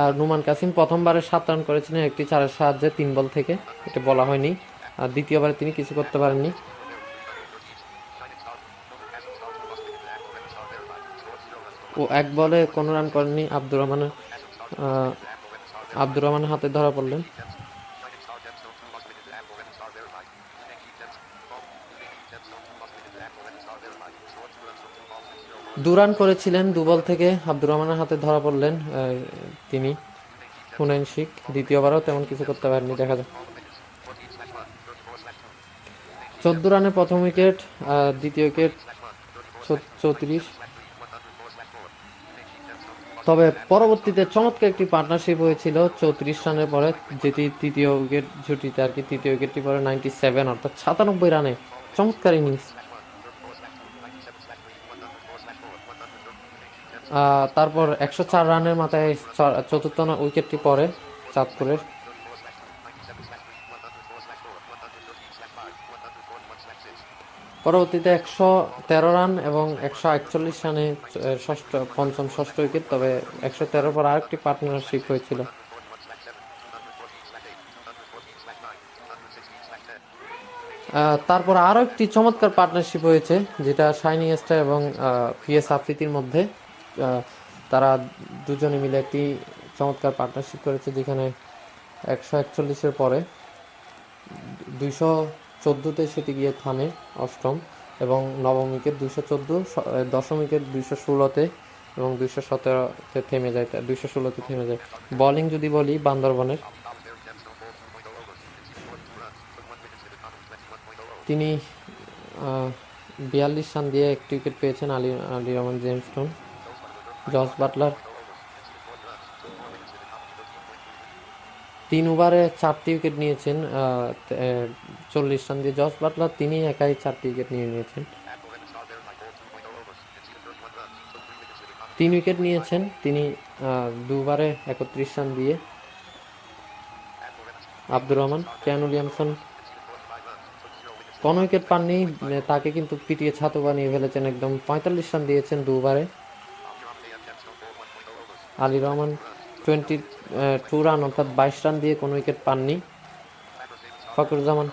আর নুমান কাসিম প্রথমবারে 7 রান করেছিলেন একটি 4-এর সাহায্যে 3 বল থেকে, এটা বলা হয়নি। আর দ্বিতীয়বারে তিনি কিছু করতে পারেননি। ও 1 বলে কোনো রান করেননি। আব্দুর রহমানের হাতে ধরা পড়লেন। 2 রান করেছিলেন 2 বল থেকে, আব্দুর রহমানের হাতে ধরা পড়লেন তিনি হুনাইন শেখ। দ্বিতীয়বারও তেমন কিছু করতে পারেননি, দেখা যায়। 14 রানে প্রথম উইকেট, দ্বিতীয় উইকেট 34। তবে পরবর্তীতে চমৎকার একটি পার্টনারশিপ হয়েছিল 34 রানের পরে, যেটি তৃতীয় উইকেট জুটিতে আর কি। তৃতীয় উইকেটটি পরে 97, অর্থাৎ 97 রানে চমৎকার ইনিংস। তারপর 104 রানের মাথায় চতুর্থ উইকেটটি পড়ে চাঁদপুরের। পরবর্তীতে 113 রান এবং 141 রানে পঞ্চম ষষ্ঠ উইকেট। তবে 113 পর আরেকটি পার্টনারশিপ হয়েছিল। তারপর আরও একটি চমৎকার পার্টনারশিপ হয়েছে, যেটা শাইনিং স্টার এবং পিএস আফ্রিদির মধ্যে। তারা দুজনে মিলে একটি চমৎকার পার্টনারশিপ করেছে, যেখানে 141-এর পরে 214-তে সেটি গিয়ে থামে অষ্টম, এবং নবম উইকেট 214, দশম উইকেট 216-তে এবং 217-তে থেমে যায়, 216-তে থেমে যায়। বোলিং যদি বলি বান্দরবনের, তিনি 42 রান দিয়ে একটি উইকেট পেয়েছেন। আলী রহমান জেমস্টোন। জস বাটলার 3 ওভারে 4টি উইকেট নিয়েছেন 40 রান দিয়ে। জস বাটলার তিনি একাই 4টি উইকেট নিয়েছেন। 3 উইকেট নিয়েছেন তিনি 2 ওভারে 31 রান দিয়ে। আব্দুর রহমান, কেন উইলিয়ামসন কোনো উইকেট পাননি, তাকে কিন্তু পিটিয়ে ছাতু বানিয়ে ফেলেছেন একদম। 45 রান দিয়েছেন 2 ওভারে। আলী রহমান 22 রান অর্থাৎ 22 রান দিয়ে কোনো উইকেট পাননি। ফখরুজ্জামান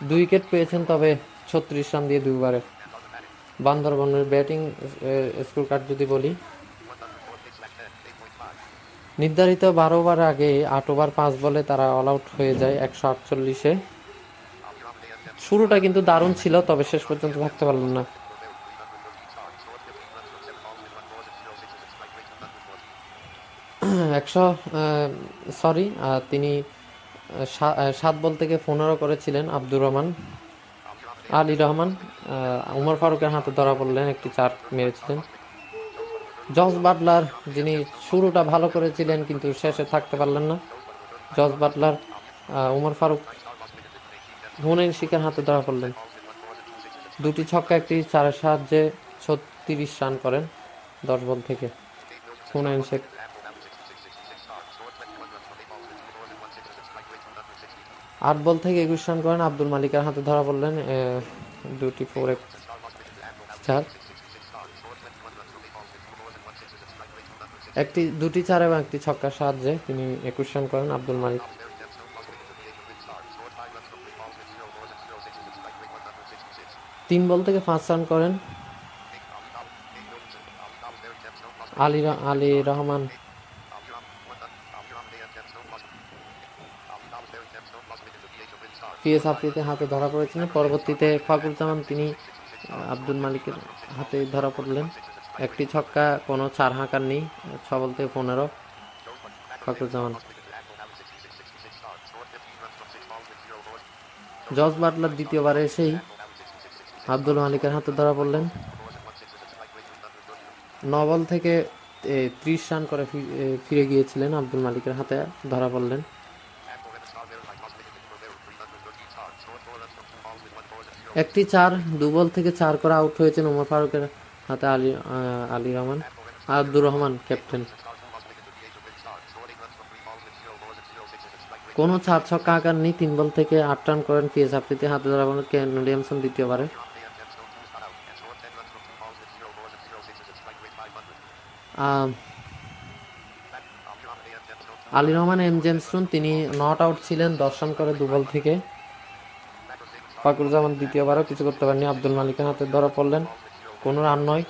2 উইকেট পেয়েছেন, তবে 36 রান দিয়ে 2 ওভারে। বান্দরবনের ব্যাটিং স্কোর কার্ড যদি বলি, নির্ধারিত 12 ওভার আগে 8 ওভার 5 বলে তারা অল আউট হয়ে যায় 148-এ। শুরুটা কিন্তু দারুণ ছিল, তবে শেষ পর্যন্ত থাকতে পারলেন না। তিনি 7 বল থেকে 15 করেছিলেন আব্দুর রহমান। আলী রহমান উমর ফারুকের হাতে ধরা পড়লেন, একটি 4 মেরেছিলেন। জস বাটলার, যিনি শুরুটা ভালো করেছিলেন কিন্তু শেষে থাকতে পারলেন না। জস বাটলার উমর ফারুক হুনাইন শেখের হাতে ধরা পড়লেন। 2টি ছক্কা, একটি 4-এর সাহায্যে 36 রান করেন 10 বল থেকে হুনাইন শেখ। 8 বল থেকে 21 রান করেন। আব্দুল মালিকের হাতে ধরা পড়লেন 2টি 4, 4, দুটি 4 এবং একটি ছক্কার সাহায্যে তিনি 21 রান করেন আব্দুল মালিক। 3 বল থেকে 5 রান করেন আলী রহমান। পিএস আফ্রিদির হাতে ধরা পড়েছিলেন। পরবর্তীতে ফখরুজ্জামান তিনি আব্দুল মালিকের হাতে ধরা পড়লেন। একটি ছক্কা, কোনো 4 হাঁকার নেই, 6 বল থেকে 15 ফখরুজ্জামান। জস বাটলার দ্বিতীয়বারে এসেই আব্দুল মালিকের হাতে ধরা পড়লেন। 9 বল থেকে 30 রান করে ফিরে গিয়েছিলেন, আব্দুল মালিকের হাতে ধরা পড়লেন। একটি 4, 2 বল থেকে 4 করে আউট হয়েছেন উমর ফারুকের হাতে আলী রহমান। আব্দুর রহমান ক্যাপ্টেন। কোনো 4 ছক্কা আকার নেই, 3 বল থেকে 8 রান করেন পিএস আফ্রিদির হাতে ধরা পড়লেন কেন উইলিয়ামসন দ্বিতীয়বারে। আলী রহমান জেমস্টোন তিনি নট আউট ছিলেন 10 রান করে 2 বল থেকে। ফখরুজ্জামান দ্বিতীয়বারও কিছু করতে পারেননি, আব্দুল মালিকের হাতে ধরা পড়লেন, কোনো রান নয়।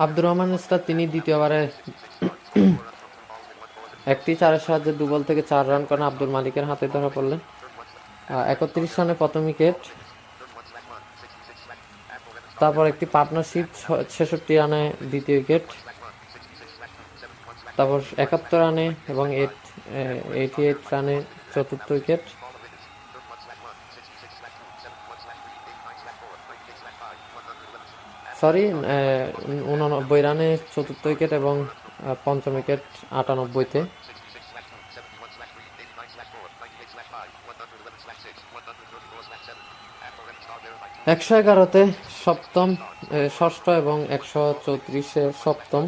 আব্দুর রহমান স্টার তিনি দ্বিতীয়বারে একটি 4-এর সাহায্যে 2 বল থেকে 4 রান করেন, আব্দুল মালিকের হাতে ধরা পড়লেন। 31 রানে প্রথম উইকেট। তারপর একটি পার্টনারশিপ 66 রানে দ্বিতীয় উইকেট। তারপর 71 রানে এবং 88 রানে চতুর্থ উইকেট। সরি 89 রানে চতুর্থ উইকেট এবং পঞ্চম উইকেট 98-তে। একশো 11-তে সপ্তম, ষষ্ঠ এবং 134-এ সপ্তম।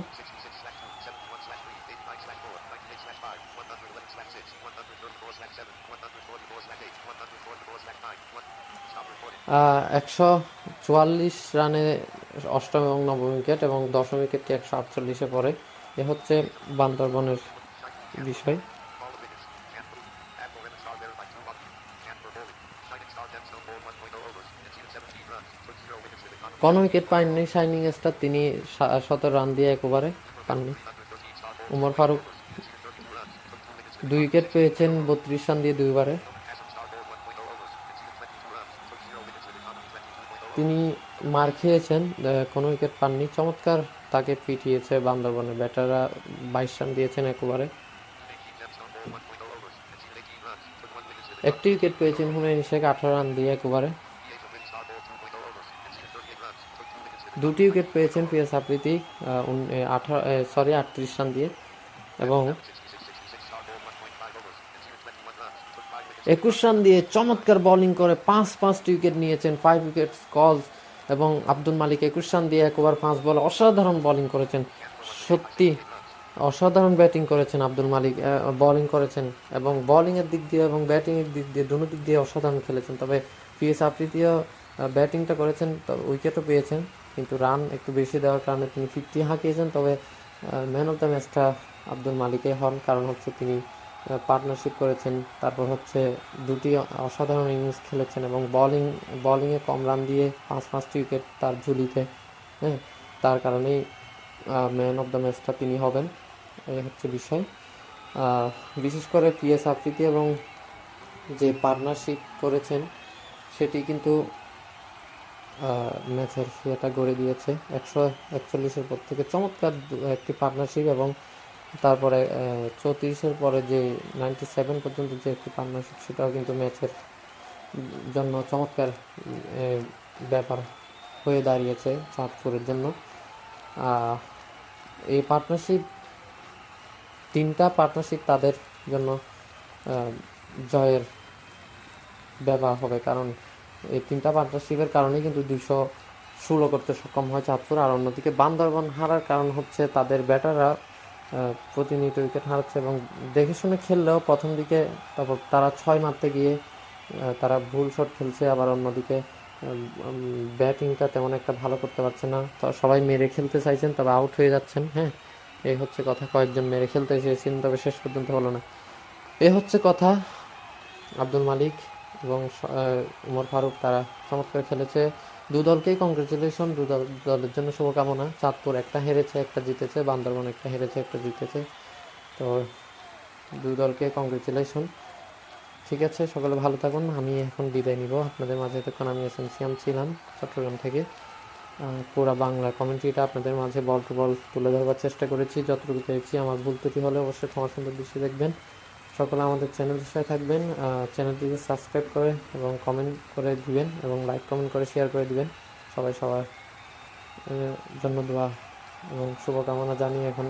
144 রানে অষ্টম এবং নবম উইকেট এবং দশম উইকেটটি 148-এ পড়ে। এ হচ্ছে বান্দরবনের বিষয়। কোনো উইকেট পাননি শাইনিং স্টার, তিনি 17 রান দিয়ে 1 ওভারে পাননি। উমর ফারুক 2 উইকেট পেয়েছেন 32 রান দিয়ে 2 ওভারে। তিনি মার খেয়েছেন, কোনো উইকেট পাননি। চমৎকার তাকে পিটিয়েছে বান্দরবনের ব্যাটাররা, 22 রান দিয়েছেন 1 ওভারে। একটি উইকেট পেয়েছেন হুমায়ুন শেখ 18 রান দিয়ে 1 ওভারে। 2টি উইকেট পেয়েছেন পিয়াস আফ্রিদি 38 রান দিয়ে এবং 21 রান দিয়ে চমৎকার বোলিং করে 5টি উইকেট নিয়েছেন, 5 উইকেট কলস। এবং আব্দুল মালিক 21 রান দিয়ে 1 ওভার 5 বলে অসাধারণ বোলিং করেছেন। সত্যি অসাধারণ ব্যাটিং করেছেন আব্দুল মালিক, বোলিং করেছেন এবং বোলিংয়ের দিক দিয়ে এবং ব্যাটিংয়ের দিক দিয়ে দুটো দিক দিয়ে অসাধারণ খেলেছেন। তবে পিএস আফ্রিদিও ব্যাটিংটা করেছেন, উইকেটও পেয়েছেন, কিন্তু রান একটু বেশি দেওয়ার কারণে তিনি 50 হাঁকিয়েছেন। তবে ম্যান অফ দ্য ম্যাচটা আব্দুল মালিকই হন, কারণ হচ্ছে তিনি পার্টনারশিপ করেছেন, তারপর হচ্ছে 2টি অসাধারণ ইনিংস খেলেছেন এবং বোলিংয়ে কম রান দিয়ে 5টি উইকেট তার ঝুলিতে, হ্যাঁ, তার কারণেই ম্যান অফ দ্য ম্যাচটা তিনি হবেন। এই হচ্ছে বিষয়। বিশেষ করে পিএস আফ্রিদি এবং যে পার্টনারশিপ করেছেন সেটি কিন্তু ম্যাচের ইয়েটা গড়ে দিয়েছে। 141-এর পর থেকে চমৎকার একটি পার্টনারশিপ এবং তারপরে 34-এর পরে যে 97 পর্যন্ত যে একটি পার্টনারশিপ, সেটাও কিন্তু ম্যাচের জন্য চমৎকার ব্যাপার হয়ে দাঁড়িয়েছে চাঁদপুরের জন্য। এই পার্টনারশিপ, 3টা পার্টনারশিপ তাদের জন্য জয়ের ব্যাপার হবে, কারণ এই 3টা পার্টনারশিপের কারণেই কিন্তু 216 করতে সক্ষম হয় চাঁদপুর। আর অন্যদিকে বান্দরবান হারার কারণ হচ্ছে তাদের ব্যাটাররা প্রতিনিয়ত উইকেট হারাচ্ছে এবং দেখে শুনে খেললেও প্রথম দিকে তারপর তারা 6 মারতে গিয়ে তারা ভুল শট খেলছে, আবার অন্যদিকে ব্যাটিংটা তেমন একটা ভালো করতে পারছে না। তো সবাই মেরে খেলতে চাইছেন, তবে আউট হয়ে যাচ্ছেন। হ্যাঁ, এই হচ্ছে কথা। কয়েকজন মেরে খেলতে চেয়েছেন, তবে শেষ পর্যন্ত হলো না। এই হচ্ছে কথা। আব্দুল মালিক এবং উমর ফারুক তারা চমৎকার খেলেছে। দু দলকেই কংগ্রেচুলেশন, দলের জন্য শুভকামনা। চাঁদপুর একটা হেরেছে, একটা জিতেছে, বান্দরবান একটা হেরেছে, একটা জিতেছে। তো 2 দলকে কংগ্রেচুলেশন। ঠিক আছে, সকলে ভালো থাকুন। আমি এখন বিদায় নিব আপনাদের মাঝে। এতক্ষণ আমি সিয়াম ছিলাম চট্টগ্রাম থেকে। পুরো বাংলা কমেন্ট্রিটা আপনাদের মাঝে বল টু বল তুলে ধরবার চেষ্টা করেছি, যতটুকু পেরেছি। আমার ভুল ত্রুটি হলে অবশ্যই ক্ষমা সুন্দর দৃষ্টি দেখবেন। সকলে আমাদের চ্যানেলের সাথে থাকবেন, চ্যানেলটিকে সাবস্ক্রাইব করে এবং কমেন্ট করে দিবেন এবং লাইক কমেন্ট করে শেয়ার করে দিবেন। সবাই সবার জন্য দোয়া এবং শুভকামনা জানিয়ে এখন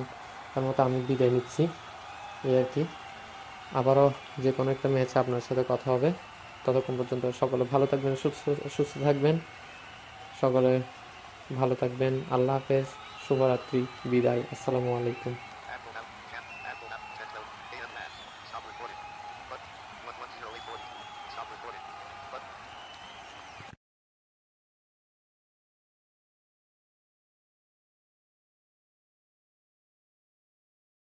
তার মতো আমি বিদায় নিচ্ছি। এই আর কি। আবারও যে কোনো একটা ম্যাচে আপনার সাথে কথা হবে। ততক্ষণ পর্যন্ত সকলে ভালো থাকবেন, সুস্থ থাকবেন। সকলে ভালো থাকবেন। আল্লাহ হাফেজ, শুভরাত্রি, বিদায়, আসসালামু আলাইকুম।